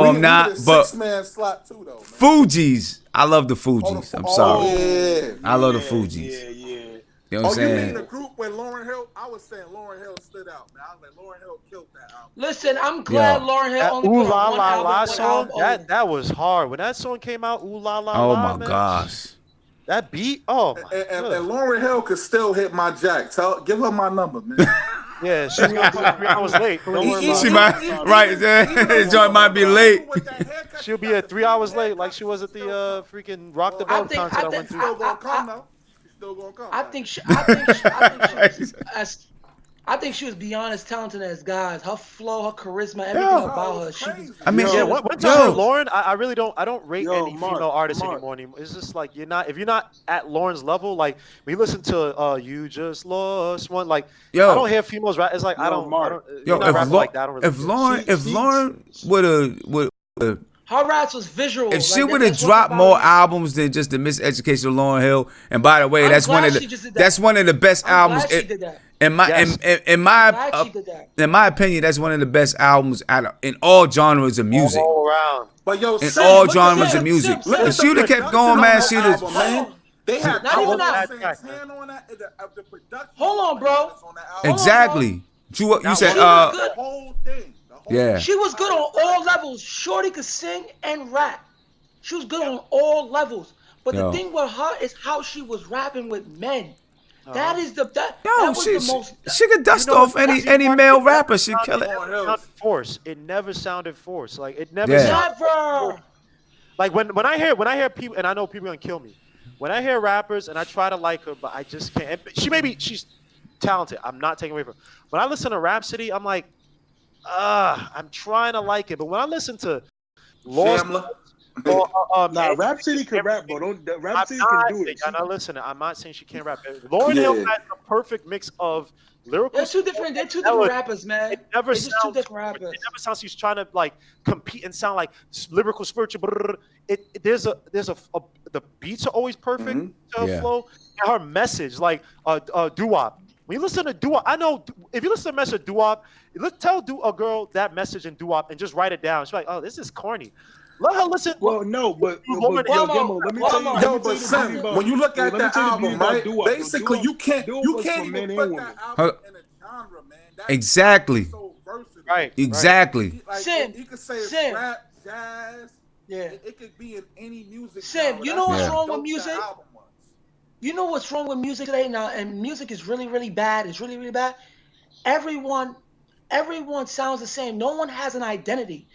I'm not. But six-man slot too, though, man. Fugees, I love the Fugees. I'm sorry. Yeah. I love the Fugees. Yeah. You know what I'm You saying? mean the group with Lauryn Hill? I was saying Lauryn Hill stood out, man. I was like, Lauryn Hill killed that album. Listen, I'm glad Lauryn Hill That only Ooh put La on one La album. La one song, album. that was hard. When that song came out, Ooh La La Oh La, my man, gosh. that beat, oh my And Lauryn Hill could still hit my jack. Give her my number, man. yeah, she's gonna be 3 hours late. Don't worry about She it. might, right, the joint might be late. She'll be at 3 hours late, like she was at the freaking Rock the Boat concert I went to. Still gonna come though. Still gonna come. I think she was beyond as talented as guys. Her flow, her charisma, everything about her. She was, I mean, yeah. One time, Lauren, I really don't. I don't rate any Mark, female artists anymore. It's just like if you're not at Lauren's level. Like when you listen to "You Just Lost One," like I don't hear females rap. It's like I don't. Like that. I don't really if Lauren would her raps was visual. If she would have dropped more albums than just the Miseducation of Lauryn Hill, and by the way, that's one of the best albums. In my opinion, that's one of the best albums in all genres of music. All around. But yo, in all genres of music. If she would have kept going, man, she'd have. They had not even that. Hold on, bro. Exactly. You said the whole thing. Yeah. She was good on all levels. Shorty could sing and rap. She was good on all levels. But the thing with her is how she was rapping with men. That is the most. She could dust off any male rapper. She kill it. Force. It never sounded forced. Like it never. Never. Like when I hear people, and I know people are gonna kill me. When I hear rappers and I try to like her, but I just can't. She's talented. I'm not taking away from her. When I listen to Rhapsody, I'm like, I'm trying to like it. But when I listen to Lost, Rhapsody can rap, bro. Rhapsody can do it. I'm not listening. I'm not saying she can't rap. Lauryn Hill has a perfect mix of lyrical. They're two different rappers, man. It never sounds. Two different rappers. It never sounds she's trying to like compete and sound like lyrical, spiritual. There's the beats are always perfect to her flow. And her message, like doo-wop. When you listen to doo-wop, I know if you listen to a message of doo-wop, tell a girl that message in doo-wop and just write it down. She's like, oh, this is corny. Let her listen. Well, no, but let me tell you. When you look at that album, right? Basically, you can't even put that album in a genre, man. Exactly. So versatile. Right. Exactly. Like, you could say it's rap, jazz. Yeah. It could be in any music. You know what's wrong with music? You know what's wrong with music today now, and music is really, really bad. It's really, really bad. Everyone sounds the same. No one has an identity.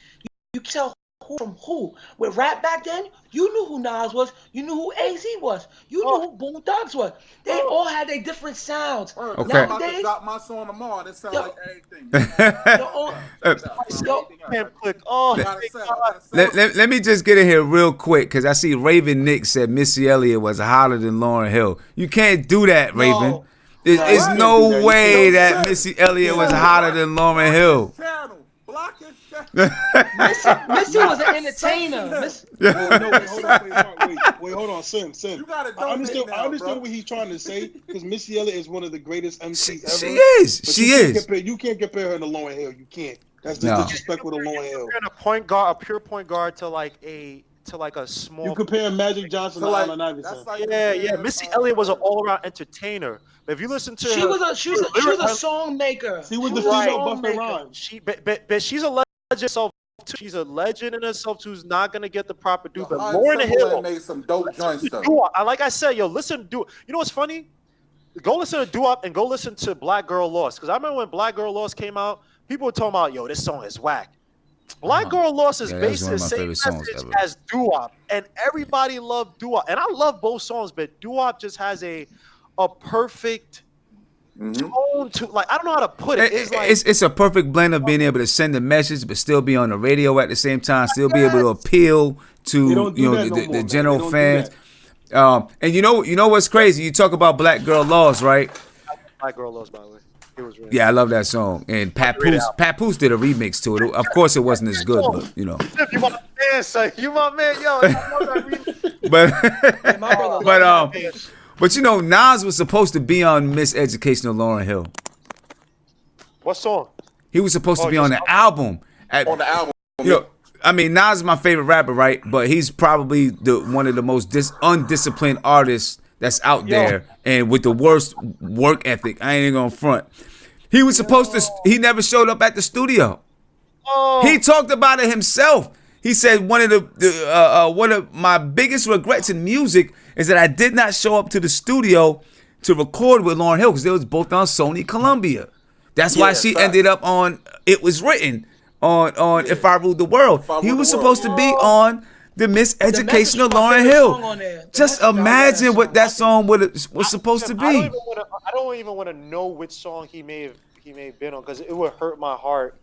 You can tell who from who. With rap back then, you knew who Nas was. You knew who AZ was. You knew who Boom Thugs was. They all had their different sounds. Okay. I'm about to drop my song tomorrow. That sounds like everything. Let me just get in here real quick because I see Raven Nick said Missy Elliott was hotter than Lauryn Hill. You can't do that, Raven. There's no way that Missy Elliott was hotter than Lauryn Hill. Missy was an entertainer. Wait, hold on, Sim. I understand what he's trying to say because Missy Elliott is one of the greatest MCs ever. She is. You can't compare her to Lauryn Hill. You can't. That's disrespectful to Lauryn Hill. A pure point guard to like a small. You compare Magic Johnson to Allen Iverson. Missy Elliott was an all-around entertainer. But if you listen to she her, was a song maker. She was the female Busta Rhymes. But she's a legend herself too. She's a legend in herself who's not gonna get the proper due. But Lauryn Hill made some dope joints though. Like I said, listen to. You know what's funny? Go listen to doo-wop and go listen to Black Girl Lost. Because I remember when Black Girl Lost came out, people were talking about, this song is whack. Black Girl Lost is basically the same message as doo-wop, and everybody loved doo-wop. And I love both songs, but doo-wop just has a perfect tone to, like, I don't know how to put it. It's a perfect blend of being able to send a message, but still be on the radio at the same time, still be able to appeal to the general fans. And you know what's crazy? You talk about Black Girl Lost, right? Black Girl Lost, by the way. It was really I love that song. And Papoose did a remix to it. Of course, it wasn't as good, but You my man, son. You my man, yo. But Nas was supposed to be on Miseducation of Lauryn Hill. What song? He was supposed to be on the album. On the album. I mean, Nas is my favorite rapper, right? But he's probably one of the most undisciplined artists that's out there, and with the worst work ethic. I ain't even gonna front. He was supposed to. He never showed up at the studio. He talked about it himself. He said one of my biggest regrets in music is that I did not show up to the studio to record with Lauryn Hill because they was both on Sony Columbia. That's why she ended up on It Was Written on If I Ruled the World. He was supposed to be on the Miseducation of Lauryn Hill. Just imagine what that song was supposed to be. I don't even want to know which song he may have been on because it would hurt my heart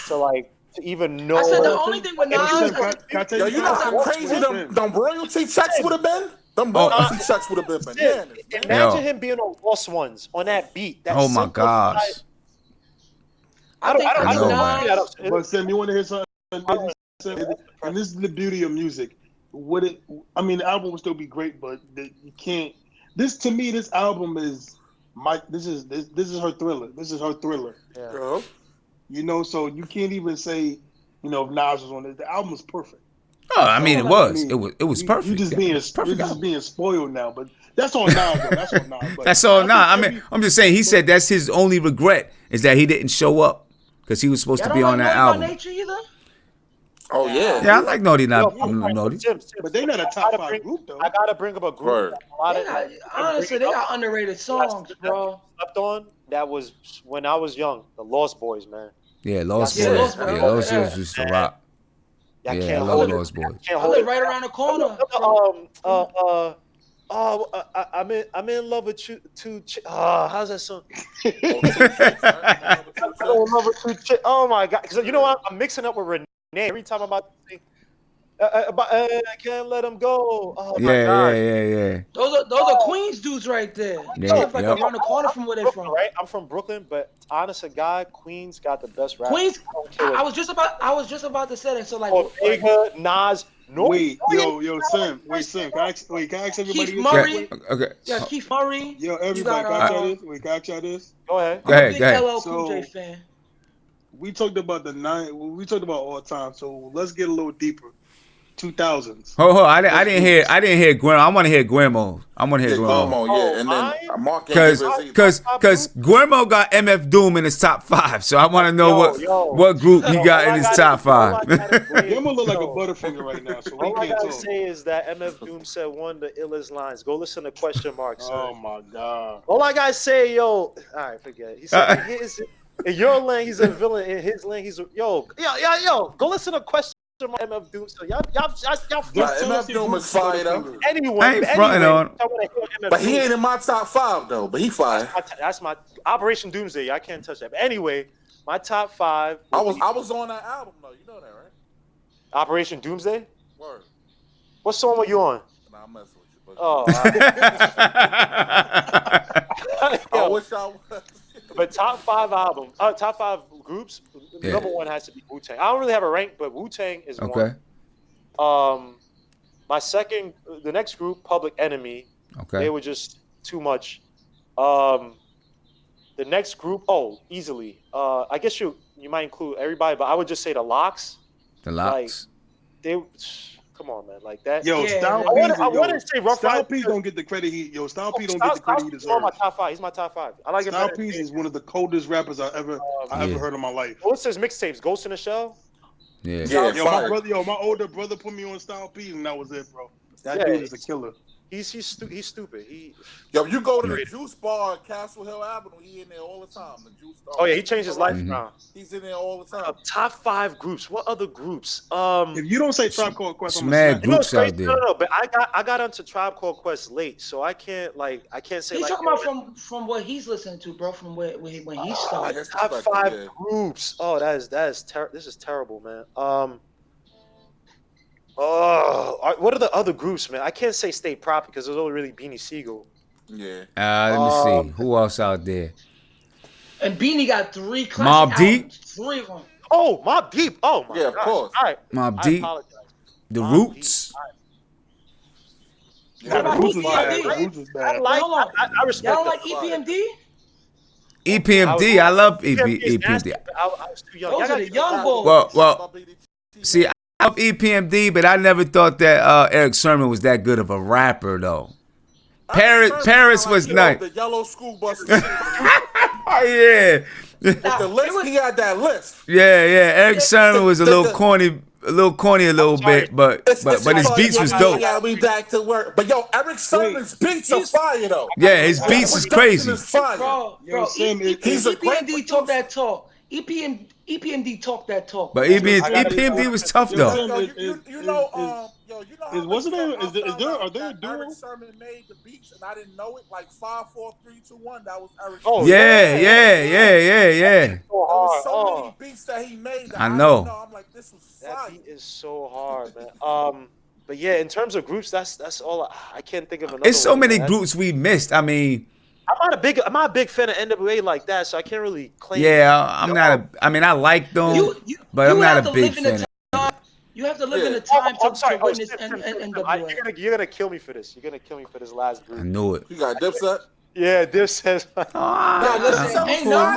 to even know. I said the only thing with Nas. Yo, you know how crazy them royalty checks would have been? Them royalty checks would have been bananas. Imagine him being on Lost Ones on that beat. That my gosh. I don't know. But Sam, you want to hear something? And this is the beauty of music. The album would still be great, but you can't. To me, this album is this is her thriller. This is her thriller. Yeah. You know, so you can't even say, if Nas was on it. The album is perfect. Oh, I mean, it was perfect. You just being spoiled now, but that's on Nas. Though. That's on Nas. That's all Nas. I mean, I'm just saying. He said that's his only regret is that he didn't show up because he was supposed to be on that album. Nature either? Oh yeah. Yeah, I like Naughty. Naughty. But they're not a top 5 group though. I gotta bring up a group. Honestly, they got underrated songs, bro. Slept on. That was when I was young. The Lost Boys, man. Yeah, Lost Boys. Lost Boys used to rock. I love Lost Boys. I live right around the corner. I'm in love with you too. How's that song? I'm in love with you. Oh my god! Because you know what? I'm mixing up with Renee every time I'm about to sing. I can't let him go. Oh my god! Yeah. Those are Queens dudes right there. Around the corner from where they're from. Right? I'm from Brooklyn, but honest to God, Queens got the best rap. Queens. I was just about to say that. So Omega, Nas. No. Wait, Sam. Sam. Can I ask everybody? Keith Murray. Okay. Yeah, Keith Murray. Yo, everybody. Can I ask y'all this? Go ahead. Go ahead. LL Cool J fan. We talked about we talked about all time. So let's get a little deeper. 2000s. I didn't hear Guillermo. I want to hear Guillermo. I want to hear Guillermo. And then Mark because Guillermo got MF Doom in his top 5, so I want to know what group he got in his top 5. Guillermo look like a Butterfinger right now, so we all I can't gotta talk. say is that MF Doom said one of the illest lines. Go listen to Question Mark. Son. Oh my god! All I gotta say, all right, forget it. He said in your lane he's a villain. In his lane he's yo. Go listen to Question. MF Doom, so y'all MF Doom is fired up. I ain't fronting on. But he ain't in my top 5 though. But he fired. That's my Operation Doomsday. I can't touch that. But anyway, my top 5. I was on that album though. You know that, right? Operation Doomsday. Word. What song were you on? Nah, I'm messing with you. But oh. I wish I was. But top 5 albums, top 5 groups. Number 1 has to be Wu-Tang. I don't really have a rank, but Wu-Tang is one. The next group, Public Enemy. Okay. They were just too much. The next group, easily. I guess you might include everybody, but I would just say the Locks. The Locks. Come on, man, like that. Yo, Style P. Style P don't get the credit he. Style P don't get the credit he deserves. My top 5. He's my top 5. I like Style P is one of the coldest rappers I ever heard in my life. What's his mixtapes? Ghost in the Shell. Yeah. My older brother put me on Style P, and that was it, bro. That dude is a killer. He's stupid. You go to the Juice Bar at Castle Hill Avenue. He in there all the time. The Juice Bar. Oh yeah, he changed his life now. He's in there all the time. Top 5 groups. What other groups? If you don't say Tribe Called Quest, I'm mad groups out there. No, but I got onto Tribe Called Quest late, so I can't say. He's talking about from what he's listening to, bro. From when he started. Top 5 groups. Oh, this is terrible, man. What are the other groups, man? I can't say State Proper because there's only really Beanie Siegel. Yeah. Let me see. Who else out there? And Beanie got 3 classic Mobb Deep? albums. 3 of them. Oh, Mobb Deep. Oh, my God. Yeah, of course. All right. Mobb Deep. The Roots. Yeah, the Roots was bad. I respect y'all like EPMD? EPMD. I love EPMD. I was too young. Those are the young boys. Well, see, love EPMD, but I never thought that Eric Sermon was that good of a rapper, though. Paris was nice. The yellow school bus. Oh, yeah. With the list, he had that list. Yeah. Eric Sermon was a little corny a little bit, but his beats was dope. Yeah, we back to work. But yo, Eric Sermon's beats are fire though. Yeah, his beats is crazy. Bro, he's a EPMD talk that talk. EPMD talk that talk. But EPMD was tough though. Are there a duo? Eric Sermon made the beats and I didn't know it. Like 5, 4, 3, 2, 1. That was Eric. Oh yeah. So many beats that he made. That I know. I'm like, this was fire. That beat is so hard, man. But yeah, in terms of groups, that's all. I can't think of another. There's so one, many man. groups we missed. I mean, I'm not a big fan of N.W.A. like that, so I can't really claim. Yeah, I'm not. I mean, I like them, but I'm not a big fan. You have to live in the time to witness N.W.A. You're gonna kill me for this. You're gonna kill me for this last group. I knew it. You got Dipset? Yeah, Dipset. Ain't nothing wrong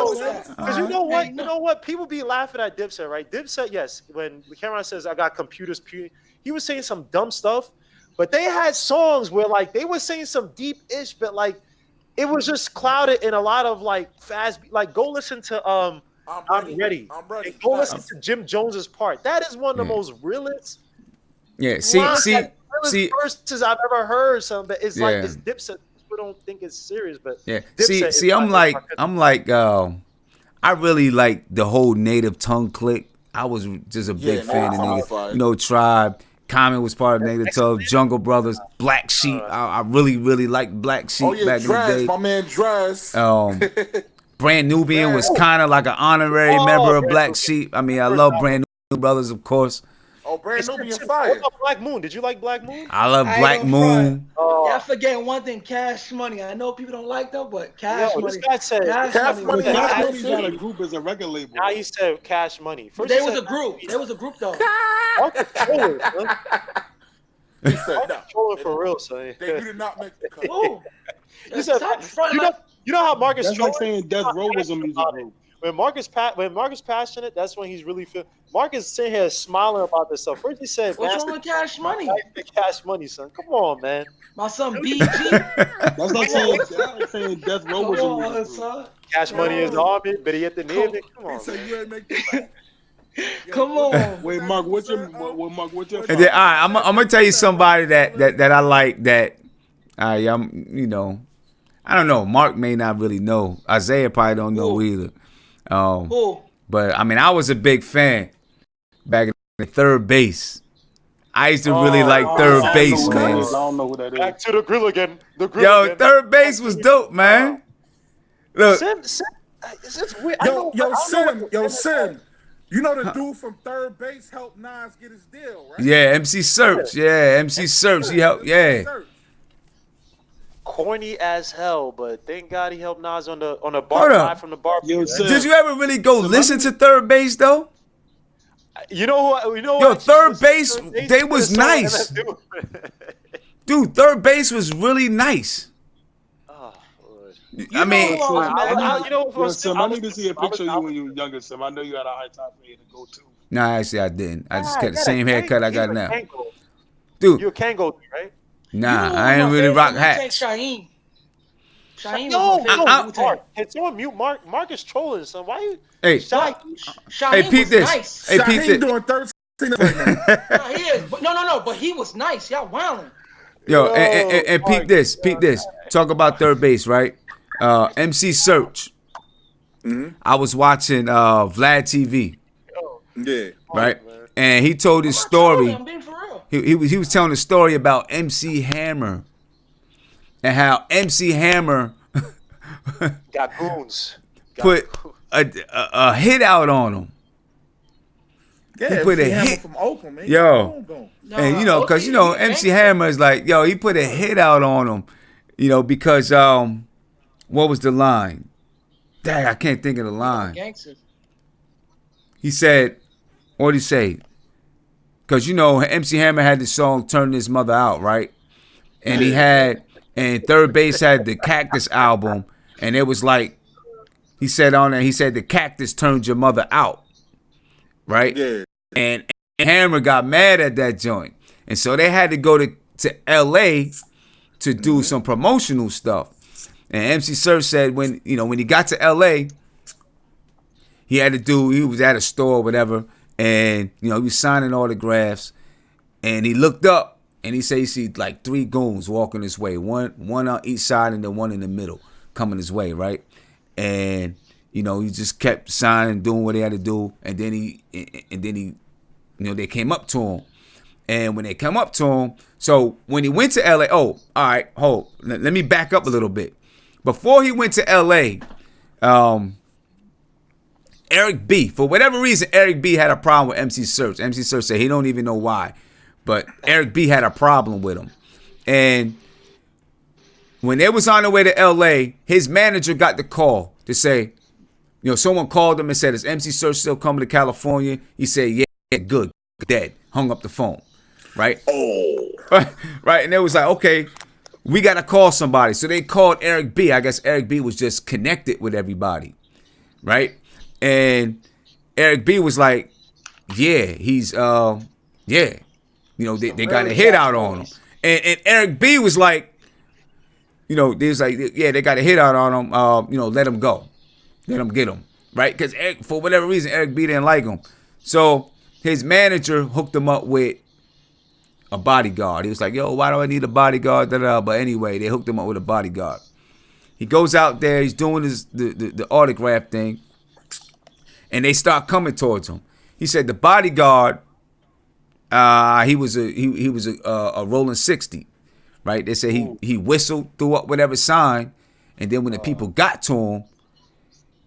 with that. Because you know what? People be laughing at Dipset, right? Dipset, yes. When Cameron says I got computers, he was saying some dumb stuff, but they had songs where like they were saying some deep-ish, but like it was just clouded in a lot of like fast. Like go listen to I'm ready. And go listen to Jim Jones's part. That is one of the most realest. Yeah. See. Verses I've ever heard. Something it's like it's Dipset. People don't think it's serious, but Dipset see. I'm like I really like the whole Native Tongue clique. I was just a big fan of Native. You know, Tribe. Common was part of Native Tongue. Jungle Brothers. Black Sheep. I really liked Black Sheep back in the day. My man Dress. Brand Nubian was kind of like an honorary member of Black Sheep. I mean, I love Brand New Brothers, of course. Oh, Brand Nubian fire. What about Black Moon? Did you like Black Moon? I love Black Moon. Y'all forgetting one thing, Cash Money. I know people don't like them, but Cash Money. This guy said Cash Money's not a group, it's a record label. Now he said Cash Money. First they was a group. There was a group though. He said no. For real, son. You did not make the cut. He said, you know how Marcus. That's like saying Death Row was a music group. When Marcus passionate, that's when he's really feel. Marcus sitting here smiling about this stuff. First he said, "What's wrong with Cash Money?" Cash Money, son. Come on, man. My son BG. That's like saying Death Row was a music group. Cash Money is the army, but he at the name. Come on. So you ain't make the Come on. Wait, Mark, what's your? And then, all right, I'm gonna tell you somebody that I like that. I'm I don't know. Mark may not really know. Isaiah probably don't know either. But I mean, I was a big fan back in the Third Base. I used to really like Third Base, man. I don't know who that is. Back to the grill again. Third Base was dope, man. Look, it's weird. Yo, Sim. You know the dude from Third Base helped Nas get his deal, right? Yeah, MC Search. Yeah, MC Search. He helped. Yeah. Corny as hell, but thank God he helped Nas on the bar ride from the bar. Did you ever really go listen to Third Base though? You know who? Yo, Third Base, they was nice. Dude, Third Base was really nice. Oh, Lord. I mean, Sim, I need to see a picture of you when you were younger, Sim. I know you had a high top for you to go to. Nah, actually, I didn't. I just got the same haircut I got now. Dude, you're a Kango, right? Nah, I ain't really rock hats. Shaheen it's on mute. Mark is trolling, son. Why you? Hey, Shaheen peep this. Nice. Hey, peep this. Doing 13 right now. He is. But no. But he was nice. Y'all wilding. Yo, and peep this. Peep this. Talk about Third Base, right? MC Search. Mm-hmm. I was watching Vlad TV. Yeah. Right? And he told his story. I'm being for real. He was telling a story about MC Hammer and how MC Hammer got goons. Put a hit out on him. Yeah, he put MC a Hammer hit from Oakland, man. And because MC Hammer is like, he put a hit out on him, because what was the line? Dang, I can't think of the line. He said, what did he say? Because, MC Hammer had the song Turn This Mother Out, right? And and Third Base had the Cactus album. And it was like, he said on there, the Cactus turned your mother out. Right? Yeah. and Hammer got mad at that joint, and so they had to go to L.A. to do some promotional stuff. And MC Serch said when he got to L.A., he was at a store or whatever, and he was signing autographs, and he looked up and he said he see like 3 goons walking his way, one on each side and then one in the middle coming his way, right? And he just kept signing, doing what he had to do, and then he they came up to him. And when they come up to him, so when he went to LA, all right, let me back up a little bit. Before he went to LA, Eric B, for whatever reason, Eric B had a problem with MC Serch. MC Serch said he don't even know why, but Eric B had a problem with him. And when they was on their way to LA, his manager got the call to say, someone called him and said, is MC Serch still coming to California? He said, yeah, good, dead. Hung up the phone, right? Right, and they was like, okay, we got to call somebody. So they called Eric B. I guess Eric B was just connected with everybody, right? And Eric B was like, yeah, he's, they got a hit out on him. And Eric B was like, they was like, yeah, they got a hit out on him. Let him go. Let him get him, right? Because for whatever reason, Eric B didn't like him. So his manager hooked him up with a bodyguard. He was like, yo, why do I need a bodyguard? But anyway, they hooked him up with a bodyguard. He goes out there. He's doing the autograph thing. And they start coming towards him. He said the bodyguard, he was a rolling 60, right? They said he whistled, threw up whatever sign, and then when the people got to him,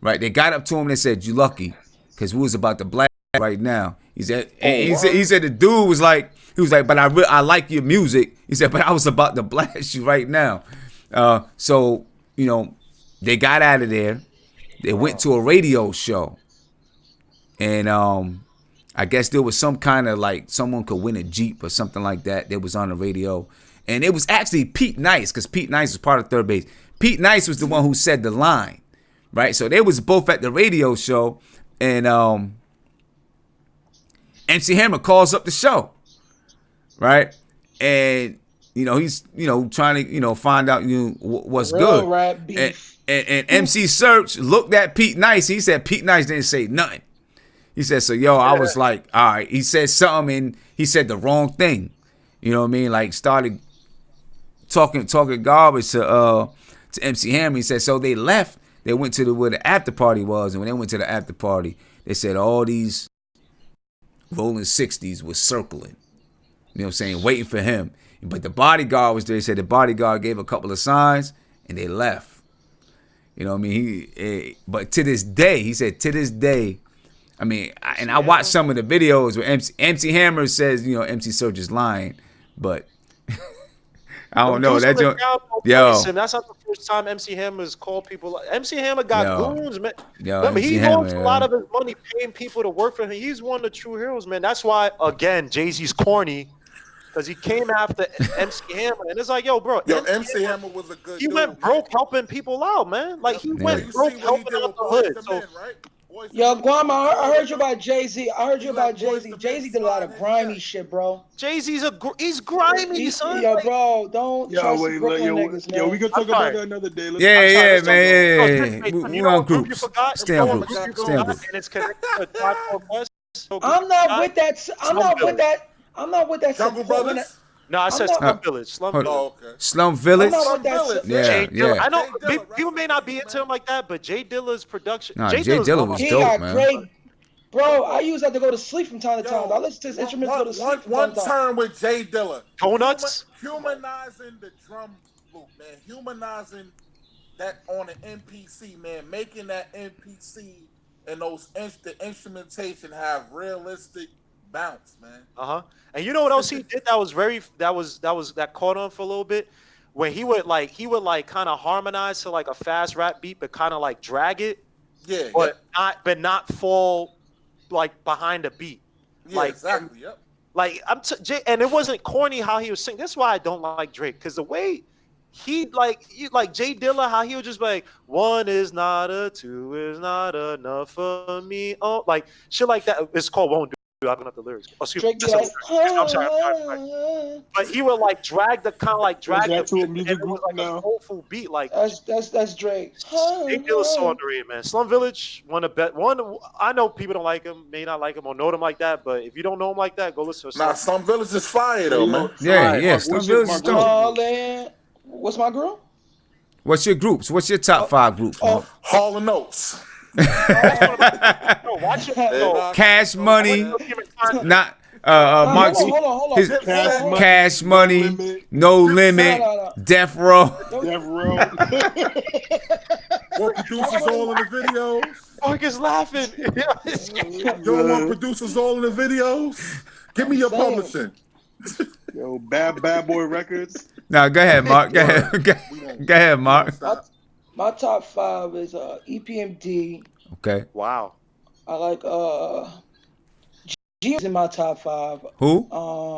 right, they got up to him and they said, "You lucky, because we was about to blast right now." He said, he said the dude was like, but I like your music. He said, but I was about to blast you right now. So they got out of there. They went to a radio show. And I guess there was some kind of like someone could win a Jeep or something like that. That was on the radio. And it was actually Pete Nice, because Pete Nice was part of Third Base. Pete Nice was the one who said the line, right? So they was both at the radio show. And MC Hammer calls up the show, right? And, he's, trying to, find out, what's good. Rap beef. And MC Serch looked at Pete Nice. He said Pete Nice didn't say nothing. He said, so, I was like, all right. He said something, and he said the wrong thing. You know what I mean? Like, started talking garbage to MC Hammer. He said, so they left. They went to where the after party was, and when they went to the after party, they said all these rolling 60s was circling. You know what I'm saying? Waiting for him. But the bodyguard was there. They said the bodyguard gave a couple of signs, and they left. You know what I mean? But to this day, he said, to this day, I mean, I watched some of the videos where MC Hammer says, MC Serch is lying, but I don't know. That's not the first time MC Hammer's called people. MC Hammer got goons, man. Remember, he lost a lot of his money paying people to work for him. He's one of the true heroes, man. That's why, again, Jay-Z's corny, because he came after MC Hammer, and it's like, yo, bro. MC Hammer was a good dude. He went broke helping people out, man. Like, he went broke helping out the hood. So, right? Yo, Guam, I heard you about Jay-Z. Jay-Z did a lot of grimy shit, bro. Jay-Z's he's grimy, son. Yo, bro, don't trust the Brooklyn niggas, man. Yo, we can talk about that another day. Man. We on groups. Stay on groups. And it's connected to 5-4 I'm not with that. I'm not with that. Jungle Brothers? No, I said Slum Village. Slum Village. Oh, okay. Slum Village? I'm not with that. Yeah. I know people may not be into him like that, but Jay Dilla's production. Nah, Jay Dilla was dope, man. Great. Bro, I used that to go to sleep from time to time. I listen to his instruments go to sleep. One term with Jay Dilla. Donuts? Humanizing the drum loop, man. Humanizing that on an MPC, man. Making that MPC and the instrumentation have realistic bounce, man. And you know what else he did that caught on for a little bit? When he would kind of harmonize to like a fast rap beat, but kind of like drag it. Yeah. But not fall like behind a beat. Yeah, like, exactly. Yep. Like and it wasn't corny how he was singing. That's why I don't like Drake, because the way he like Jay Dilla, how he would just be like, 1 is not a 2 is not enough for me. Oh, like shit like that. It's called Won't Do looking up the lyrics. Oh, excuse Drake me. be like, I'm sorry. But he would like drag the that to a beat, music and it group was like now? a soulful beat. Like that's Drake. Big Deal is so underrated, man. Slum Village, one. I know people don't like him, may not like him, or know him like that. But if you don't know him like that, go listen to Nah, Slum. Slum Village is fire though, man. Yeah. Slum Village is dope. Marlon, what's my girl? What's your groups? What's your top 5 groups, Mark? Hall and Oates. Watch it. Cash Money, not Mark. Hold on. Cash Money, No Limit, Death Row. What producers all in the videos? Mark is laughing. You don't want producers all in the videos? Give me your publishing. Yo, Bad Boy Records. Now go ahead, Mark. Go ahead, Mark. My top 5 is EPMD. Okay. Wow. I like G is in my top 5. Who?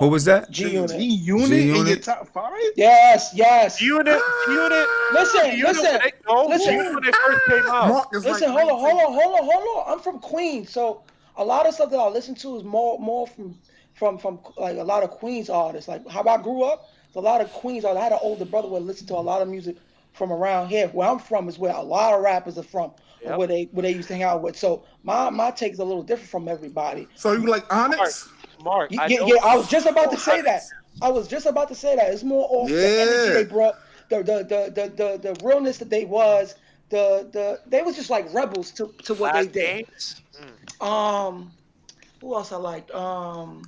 Who was that? G Unit. G-Unit in your top 5? Yes. Unit. Listen. When they first came out. Listen, hold on. I'm from Queens, so a lot of stuff that I listen to is more from like a lot of Queens artists. Like how I grew up, a lot of Queens artists. I had an older brother who listened to a lot of music from around here. Where I'm from is where a lot of rappers are from. Yep. Where they used to hang out with. So my take is a little different from everybody. So you like Onyx? Mark. I was just about to say that. It's more off the energy they brought, the realness that they was. They was just like rebels to what they did. Who else I liked? Bone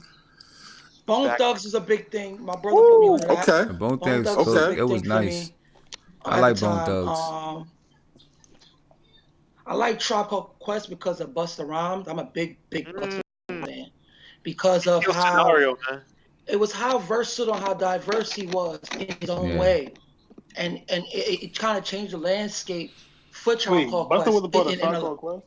Thugs is a big thing. My brother put me on that. Okay. Bone Thugs, it was nice. I like Bone Thugs. I like Tribe Called Quest because of Busta Rhymes. I'm a big Busta Rhymes fan because of how versatile and how diverse he was in his own way, and it kind of changed the landscape for Tribe Called Quest. Busta was a part of Tribe Called Quest.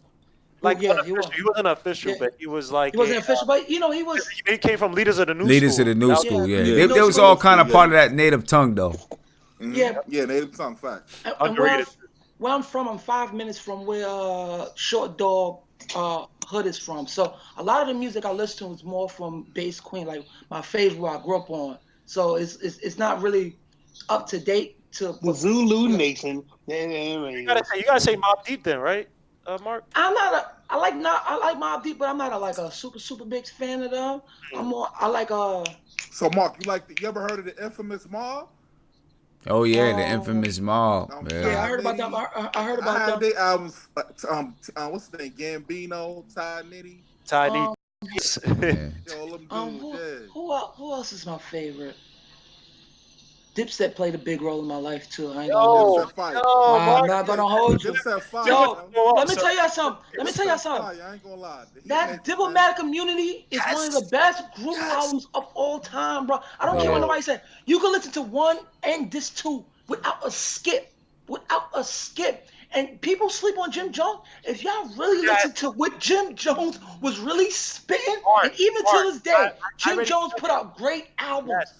Like he wasn't official, but he was like he wasn't official, but he was. He came from Leaders of the New School. They was all kind of part of that native tongue though. Yeah, native tongue fact. Where I'm from, I'm 5 minutes from where Short Dog Hood is from. So a lot of the music I listen to is more from Bass Queen, like my favorite where I grew up on. So it's not really up to date to the Zulu Nation. You gotta say Mobb Deep then, right, Mark? I like Mobb Deep, but I'm not a super big fan of them. So Mark, you ever heard of the infamous Mobb? Oh yeah, the infamous Mobb. Yeah, I heard about them. I heard about them. Their albums. What's the name? Gambino, Ty Nitty. Who else is my favorite? Dipset played a big role in my life too. I'm not gonna hold you. Let me tell you something. I ain't gonna lie. That Diplomatic Community is one of the best group albums of all time, bro. I don't care what nobody said. You can listen to 1 and this 2 without a skip. And people sleep on Jim Jones. If y'all really listen to what Jim Jones was really spitting, and even to this day, Jim Jones put out great albums.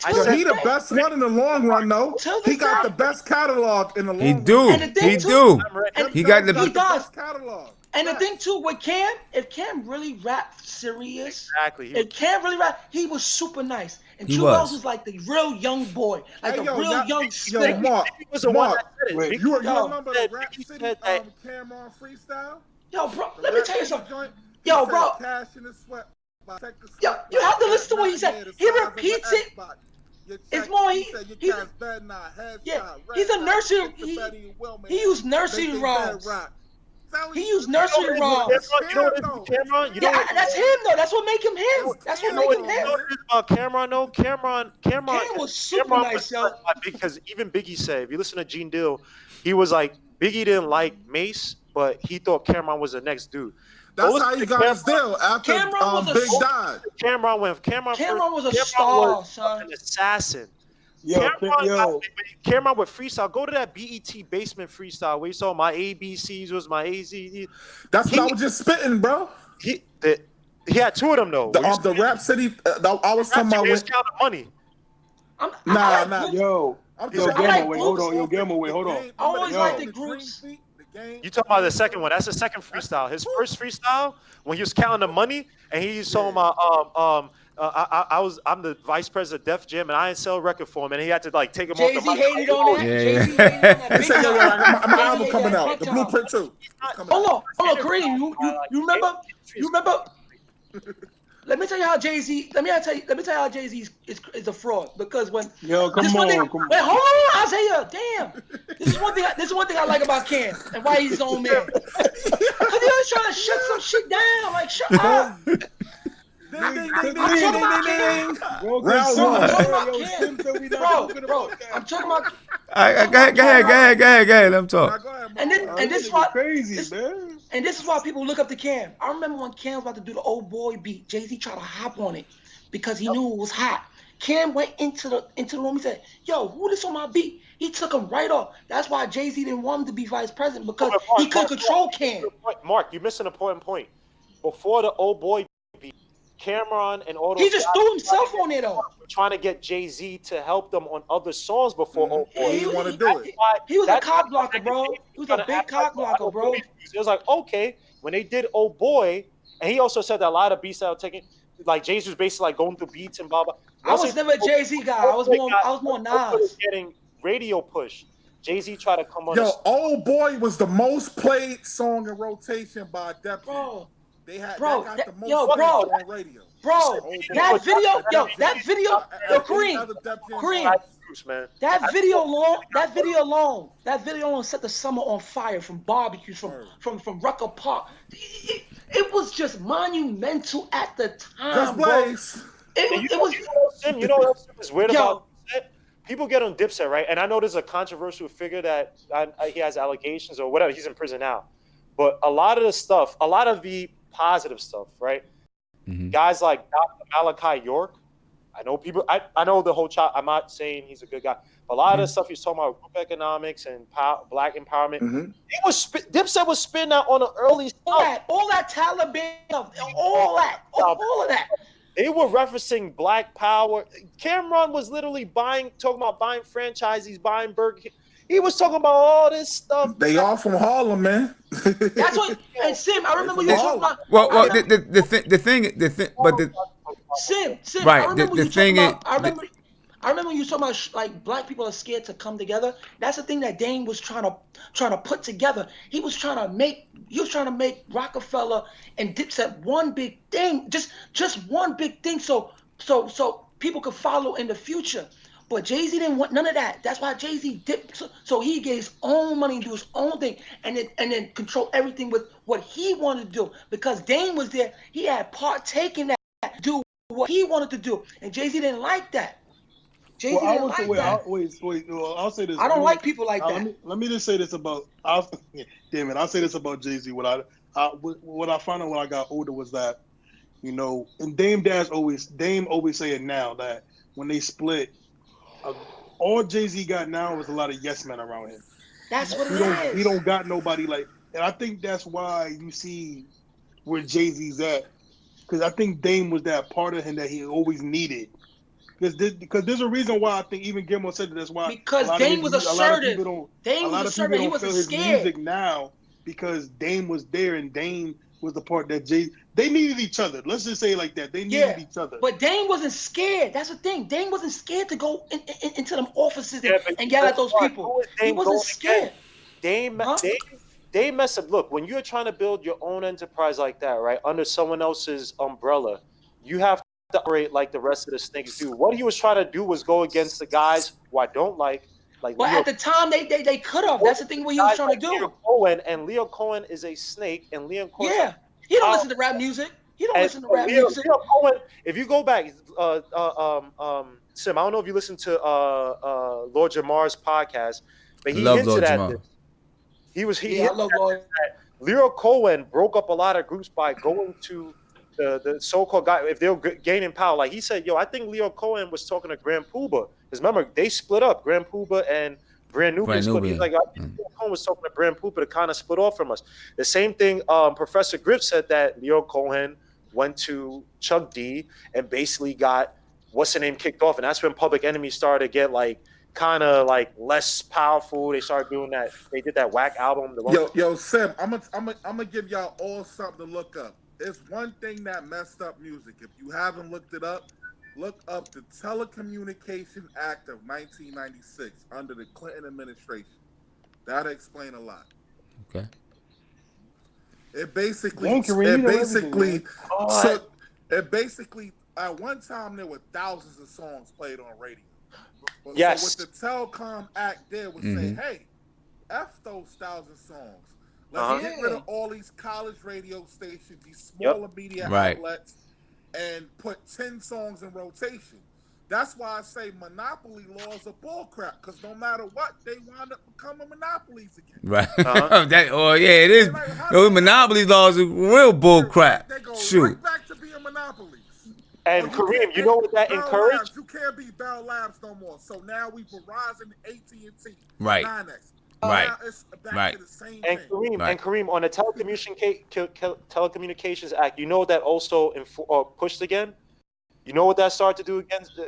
He the best one in the long run, though. He got the best catalog in the long run. He do. He got the best catalog. And the thing too, with Cam, if Cam really rapped serious, if Cam really rapped, he was super nice. And Two Bells was like the real young boy, like young slick. Mark, you remember the Rap City Cameron freestyle? Yo, bro, let me tell you something. Yo, bro. Cash in the sweat. Yo, you have to listen to what he said. He repeats it. It's more he's a nursery. He used nursery rhymes. He used nursery rhymes. That's him though. That's what make him him. That's what make him him. About Cameron though, Cameron was super nice, yo. Because even Biggie said, if you listen to Gene Deal, he was like Biggie didn't like Mace, but he thought Cameron was the next dude. That's how he got his deal after Big died. Cameron was a star, son. An assassin. Cameron with freestyle. Go to that BET basement freestyle where you saw my ABCs was my AZ. That's what I was just spitting, bro. He had 2 of them though. The Rap City. I was talking about counting money. Yo, Gamma, wait, hold on. I always like the groups. You talking about the second one? That's the second freestyle. His first freestyle when he was counting the money and he's talking about I'm the vice president of Def Jam and I didn't sell a record for him and he had to like take him off the Jay-Z mic. hated on that. Yeah. Jay-Z hated on that. They Big said, yo, time. my Jay-Z album hated coming that out. big The time. Blueprint 2. Hold on, Kareem. You remember? Let me tell you how Jay-Z. Let me tell you how Jay-Z is a fraud because when Yo, come on. Wait, hold on, Isaiah. Damn. This is one thing I like about Cam and why he's his own man. Because he always trying to shut some shit down. Like shut up. I'm talking about Cam. Round Bro, I'm one. talking about Cam. Bro, I'm talking about. Go ahead. Let him talk. And this is why crazy, man. And this is why people look up to Cam. I remember when Cam was about to do the old boy beat, Jay-Z tried to hop on it because he knew it was hot. Cam went into the room. He said, "Yo, who this on my beat?" He took him right off. That's why Jay-Z didn't want him to be vice president because he couldn't control Cam. Mark, you're missing an important point. Before the old boy beat, Cameron and all those he just threw himself on it though. Trying to get Jay-Z to help them on other songs before old boy. He didn't want to do it. He was a cock blocker, bro. He was a big cock blocker, bro. It was like, okay, when they did Old Boy, and he also said that a lot of beats that were taking, like Jay-Z was basically like going through beats and blah blah. I was never a Jay-Z guy. I was more Nas. Getting radio push. Jay-Z tried to come on. Yo, Old Boy was the most played song in rotation by Def Jam. Bro. They got Bro, the most played on radio. Bro, that video, Kareem, that video alone set the summer on fire from barbecues, from Rucker Park. It was just monumental at the time, bro. It was. You know what is weird about Dipset? People get on Dipset, right? And I know there's a controversial figure that he has allegations or whatever. He's in prison now, but a lot of the positive stuff, right? Mm-hmm. Guys like Dr. Malachi York, I know people. I know the whole child. I'm not saying he's a good guy, but a lot of the stuff he's talking about group economics and black empowerment. Mm-hmm. Dipset was spinning out on the early stuff. All that Taliban stuff, all of that. They were referencing Black Power. Cameron was literally talking about buying franchises, buying Burger King. He was talking about all this stuff. They all from Harlem, man. That's what. And Sim, I remember you talking about. Well, the thing, Sim. Right. I remember you talking about like black people are scared to come together. That's the thing that Dane was trying to put together. He was trying to make Rockefeller and Dipset one big thing, just one big thing, so people could follow in the future. But Jay-Z didn't want none of that. That's why Jay-Z dipped. So he gave his own money and do his own thing, and then control everything with what he wanted to do. Because Dane was there, he had partake in that, do what he wanted to do, and Jay-Z didn't like that. Jay-Z didn't like that. I'll say this. I don't like people like that. Let me just say this about. I'll say this about Jay-Z. What I found out when I got older was that, and Dame always say it now that when they split. All Jay-Z got now is a lot of yes men around him. That's what it is. He don't got nobody like, and I think that's why you see where Jay-Z's at, because I think Dame was that part of him that he always needed. Because there's a reason why I think even Gilmore said that. That's why because Dame was assertive. Dame was assertive. He wasn't scared. His music now because Dame was there and Dame was the part that they needed each other. Let's just say it like that. They needed each other. But Dame wasn't scared. That's the thing. Dame wasn't scared to go into them offices and yell at those people. He wasn't scared. Dame messed up. Look, when you're trying to build your own enterprise like that, right, under someone else's umbrella, you have to operate like the rest of the snakes do. What he was trying to do was go against the guys who I don't like. But at the time, they could have. That's the thing what he was trying to do. Leo Cohen is a snake, and Leo Cohen. Yeah, he don't listen to rap music. Leo Cohen, if you go back, Sim, I don't know if you listened to Lord Jamar's podcast, but he hinted at this. I love Lord. Leo Cohen broke up a lot of groups by going to the so-called guy, if they were gaining power. Like he said, I think Leo Cohen was talking to Grand Puba. Because remember, they split up. Grand Puba and Brand Nubian split. He's like, Leo Cohen was talking to Brand Puba to kind of split off from us. The same thing, Professor Griff said that Leo Cohen went to Chuck D and basically got, what's the name, kicked off. And that's when Public Enemy started to get like kind of like less powerful. They started doing that. They did that whack album. Yo, Sim, I'm gonna give y'all all something to look up. It's one thing that messed up music. If you haven't looked it up, look up the Telecommunication Act of 1996 under the Clinton administration. That'll explain a lot. Okay. It basically at one time there were thousands of songs played on radio. But Yes. So what the Telecom Act did was say, hey, F those thousands of songs. Let's get rid of all these college radio stations, these smaller media outlets, and put 10 songs in rotation. That's why I say monopoly laws are bullcrap, because no matter what, they wind up becoming monopolies again. Right. It is. Those monopoly laws are real bullcrap. They go Shoot. right back to being monopolies. And Kareem, you know what that encouraged? You can't be Bell Labs no more. So now we Verizon, AT&T, Right. 9X. Right. Now it's back to the same thing. Kareem, on the Telecommunications Act, you know what that also pushed again? You know what that started to do against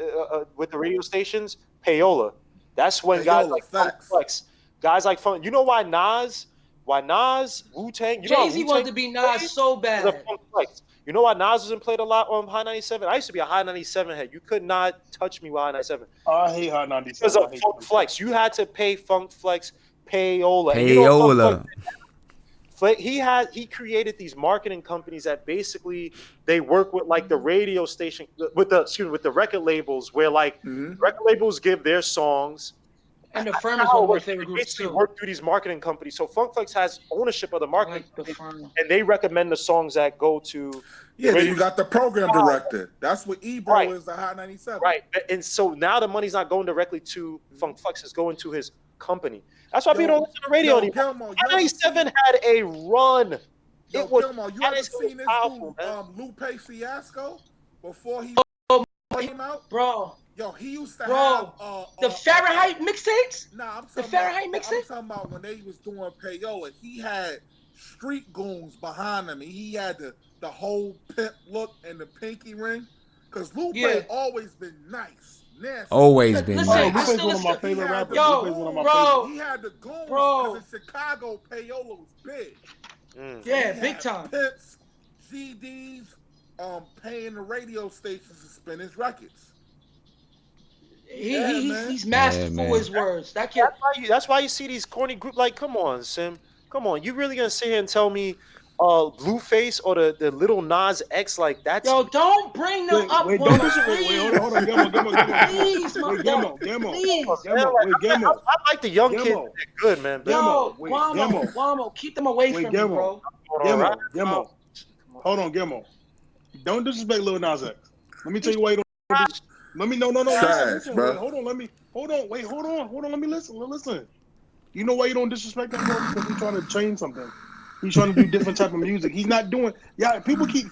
with the radio stations? Payola. That's when guys like Funk Flex, you know why Nas, Wu-Tang, Jay-Z wanted to be Nas so bad. You know why Nas wasn't played a lot on High 97? I used to be a High 97 head. You could not touch me with High 97. I hate High 97. Because of Funk Flex. You had to pay Funk Flex payola. Payola. He created these marketing companies that basically they work with like the radio station with the record labels where like record labels give their songs. And the firm is one of my favorite groups basically too. Work through these marketing companies. So Funk Flex has ownership of the marketing and they recommend the songs that go to. Yeah, then you got the program director. That's what Ebro is, the High 97. Right. And so now the money's not going directly to Funk Flex, it's going to his company. That's why people don't listen to radio anymore. High 97 had a run. Gilmore, you ever seen this dude, Lupe Fiasco, before he came out? Bro. Yo, he used to have the Fahrenheit mixtapes? Nah, I'm talking about when they was doing payola. He had street goons behind him. He had the whole pimp look and the pinky ring. Because Lupe always been nice. Nasty. Always been nice. Lupe's one of my favorite rappers. He had the goons because in Chicago, payola was big. Yeah, big time. Pimps, GDs, paying the radio stations to spin his records. He's masterful with his words. That's why you see these corny groups. Like, come on, Sim. Come on. You really gonna sit here and tell me Blueface or the little Nas X like that's Yo, don't bring them up. Wait, hold on, Gemo. I like the young kids. They're good, man. Yo, Guamo, keep them away from me, bro. Gemo. Hold on, Gemo. Don't disrespect Lil Nas X. Let me tell you why you don't. Let me listen, bro. Hold on, let me listen. You know why you don't disrespect him, bro? Because he's trying to change something. He's trying to do different type of music. He's not doing. Yeah, people keep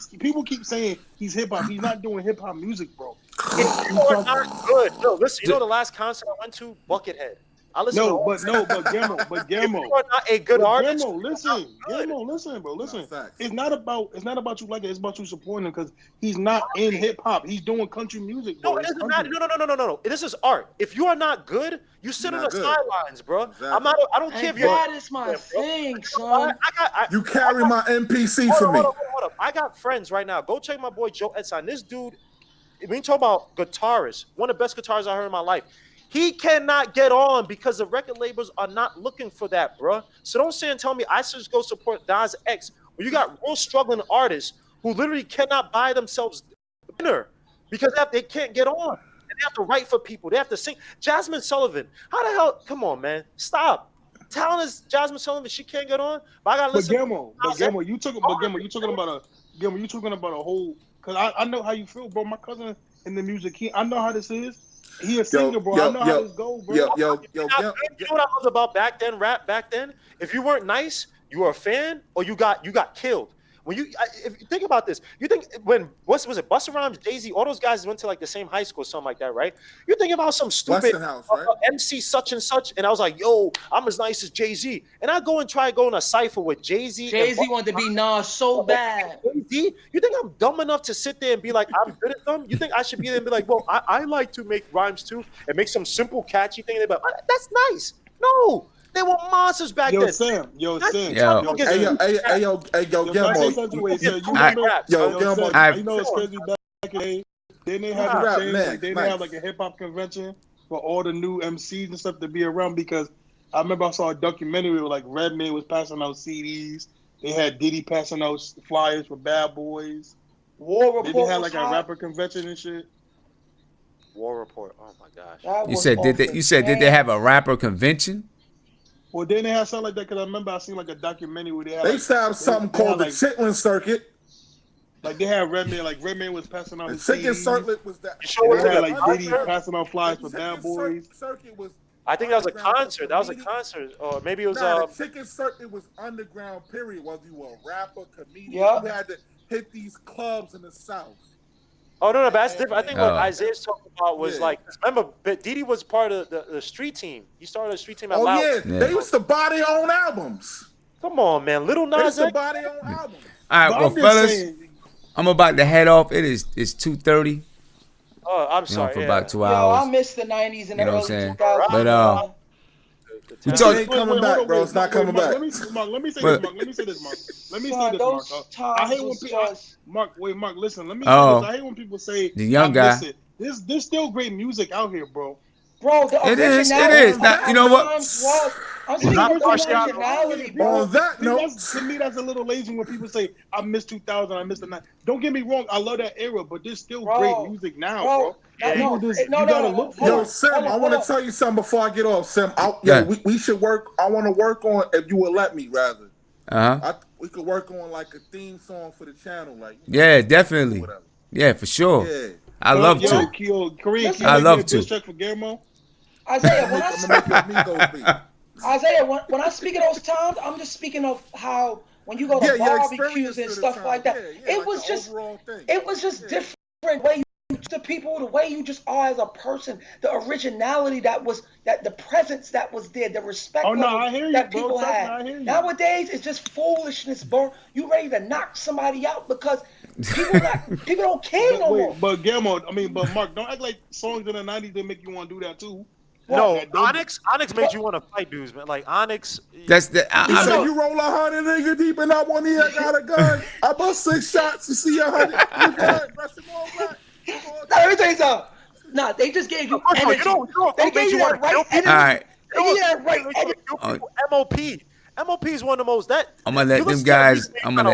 saying he's hip hop. He's not doing hip hop music, bro. You are not good. No, listen. You know the last concert I went to, Buckethead. But Gemo. You are not a good artist. Gemo, listen, bro. Listen. It's not about you like it. It's about you supporting him because he's not in hip hop. He's doing country music, bro. No, it doesn't matter. No. This is art. If you are not good, you sit on the sidelines, bro. Exactly. I don't care if you're. That is my thing, son. You carry my NPC for me. Hold up. I got friends right now. Go check my boy Joe Edson. This dude, we talk about guitarist, one of the best guitarists I heard in my life. He cannot get on because the record labels are not looking for that, bro. So don't say and tell me I should just go support Nas X. When you got real struggling artists who literally cannot buy themselves dinner because they can't get on. And they have to write for people. They have to sing. Jasmine Sullivan. How the hell? Come on, man. Stop. Talent is Jasmine Sullivan. She can't get on. But I gotta listen. Gemo, you talking about a whole. Because I know how you feel, bro. My cousin in the music, I know how this is. He a singer, bro. I know how this go, bro. You know what I love about rap back then? If you weren't nice, you were a fan or you got killed. When if you think about this, you think when was it Busta Rhymes, Jay-Z, all those guys went to like the same high school, something like that, right? You're thinking about some stupid Westinghouse, right? MC such and such, and I was like, yo, I'm as nice as Jay-Z, and I go and try going a cipher with Jay-Z. Jay-Z wanted to be Nas so bad. Jay-Z, you think I'm dumb enough to sit there and be like, I'm good at them? You think I should be there and be like, well, I like to make rhymes too and make some simple, catchy thing? But that's nice. No, they were monsters back then. Yo, Sam. Yo. Hey, Guillermo. You know it's crazy back in the day. Then they had the thing, like, they have like a hip hop convention for all the new MCs and stuff to be around, because I remember I saw a documentary where like Redman was passing out CDs. They had Diddy passing out flyers for Bad Boys. War Report. They had like a rapper convention and shit. War Report. Oh my gosh. You said did they have a rapper convention? Well, then they had something like that, because I remember I seen like a documentary where they had. They like, used to have something called the Chitlin Circuit. Like they had Redman, like Redman was passing out. The Chicken Circuit was that. They had like Diddy passing out flyers for Bad Boys. Circuit was. I think that was a concert. That was a concert, or maybe it was. The Chicken Circuit was underground. Period. Whether you were a rapper, comedian, you had to hit these clubs in the South. Oh no, but that's different. I think what Isaiah's talking about was like, remember, Diddy was part of the street team. He started a street team at Loud. They used to buy their own albums. Come on, man, Little Nas. They used to buy their own albums. All right, well, fellas, I'm about to head off. It's 2:30. Oh, I'm sorry. For about 2 hours. Yo, I missed the 90s and the early 2000s. But it ain't coming back, bro. It's not coming back. Let me say this, Mark. I hate when people. Mark, listen. Let me say this. I hate when people say the young guy. There's still great music out here, bro. Bro, it is. Now, you know what? I'm speaking originality, bro. On that note, to me, that's a little lazy when people say, I miss 2000, I miss the 90s. Don't get me wrong, I love that era, but there's still great music now, bro. No, Yo, Sim, I want to tell you something before I get off, Sim. We should work. I want to work on, if you would let me, rather. We could work on like a theme song for the channel, like. Yeah, definitely. Yeah, for sure. Yeah. I love to. I love to. Check for Guillermo. Isaiah, when I speak of those times, I'm just speaking of how when you go to barbecues and stuff like that, it was just different way you to people, the way you just are as a person, the originality that the presence that was there, the respect that people had. Nowadays, it's just foolishness, bro. You ready to knock somebody out because people don't care no more. But Guillermo, but Mark, don't act like songs in the 90s they make you want to do that too. No, Onyx makes you want to fight dudes, man. Like Onyx. That's the. He said you roll 100 nigga deep and I want I got a gun. I bust 6 shots to see 100. You good? Rest them all back. Let me tell you something. Nah, they just gave you energy. They gave you that right energy. All right. They gave you that right energy. MOP is one of the most I'm gonna let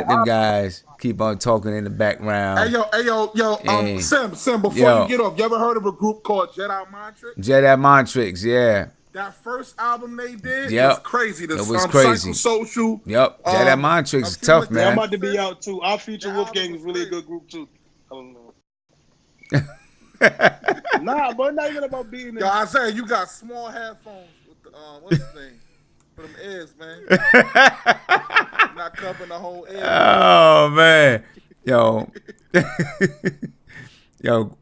them guys keep on talking in the background. Hey yo, Sim, before you get off, you ever heard of a group called Jedi Montrix? Jedi Montrix, yeah. That first album they did was crazy. It was crazy. Social. Yep. Jedi Montrix is tough, man. I'm about to be out too. Our Future Wolfgang is really a good group too. I don't know. Nah, but not even about being there. Yo, Isaiah, you got small headphones with the what's the thing? For them ears, man. Not covering the whole ear. Oh man. Yo. Yo,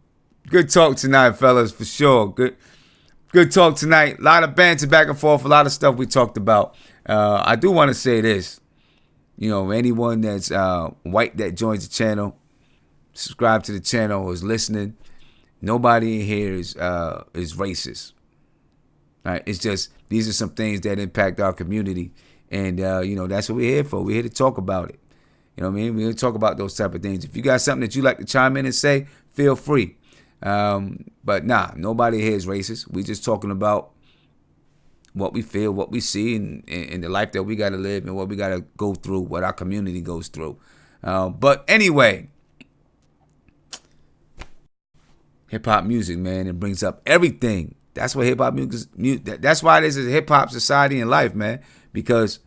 good talk tonight, fellas, for sure. Good talk tonight. A lot of banter back and forth, a lot of stuff we talked about. I do want to say this. You know, anyone that's white that joins the channel, subscribe to the channel, or is listening, nobody in here is racist. All right, it's just these are some things that impact our community, and that's what we're here for. We're here to talk about it. You know what I mean? We're here to talk about those type of things. If you got something that you like to chime in and say, feel free. But nobody here is racist. We're just talking about what we feel, what we see, and the life that we got to live and what we got to go through, what our community goes through. But anyway, hip-hop music, man, it brings up everything. That's what hip-hop music, that's why this is a hip-hop society in life, man, because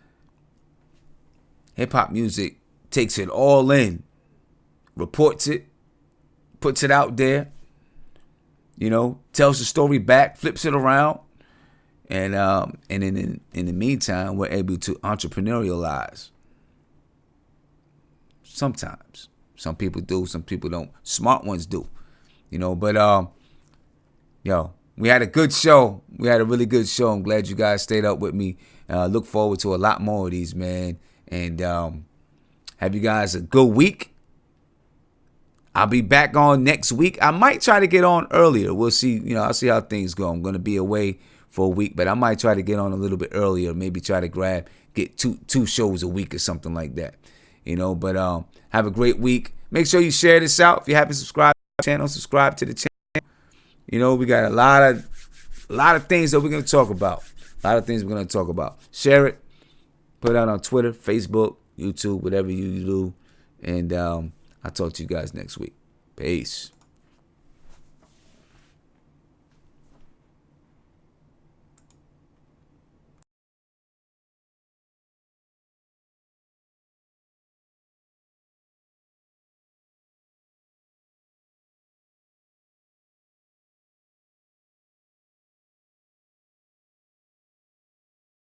hip-hop music takes it all in, reports it, puts it out there, tells the story back, flips it around, and in the meantime, we're able to entrepreneurialize. Sometimes. Some people do, some people don't. Smart ones do. But yo, we had a good show. We had a really good show. I'm glad you guys stayed up with me. Look forward to a lot more of these, man. And have you guys a good week. I'll be back on next week. I might try to get on earlier. We'll see. I'll see how things go. I'm going to be away for a week, but I might try to get on a little bit earlier. Maybe try to get two shows a week or something like that. But have a great week. Make sure you share this out. If you haven't subscribed to the channel, subscribe to the channel. We got a lot of things that we're going to talk about. Share it. Put it out on Twitter, Facebook, YouTube, whatever you do. And I'll talk to you guys next week. Peace.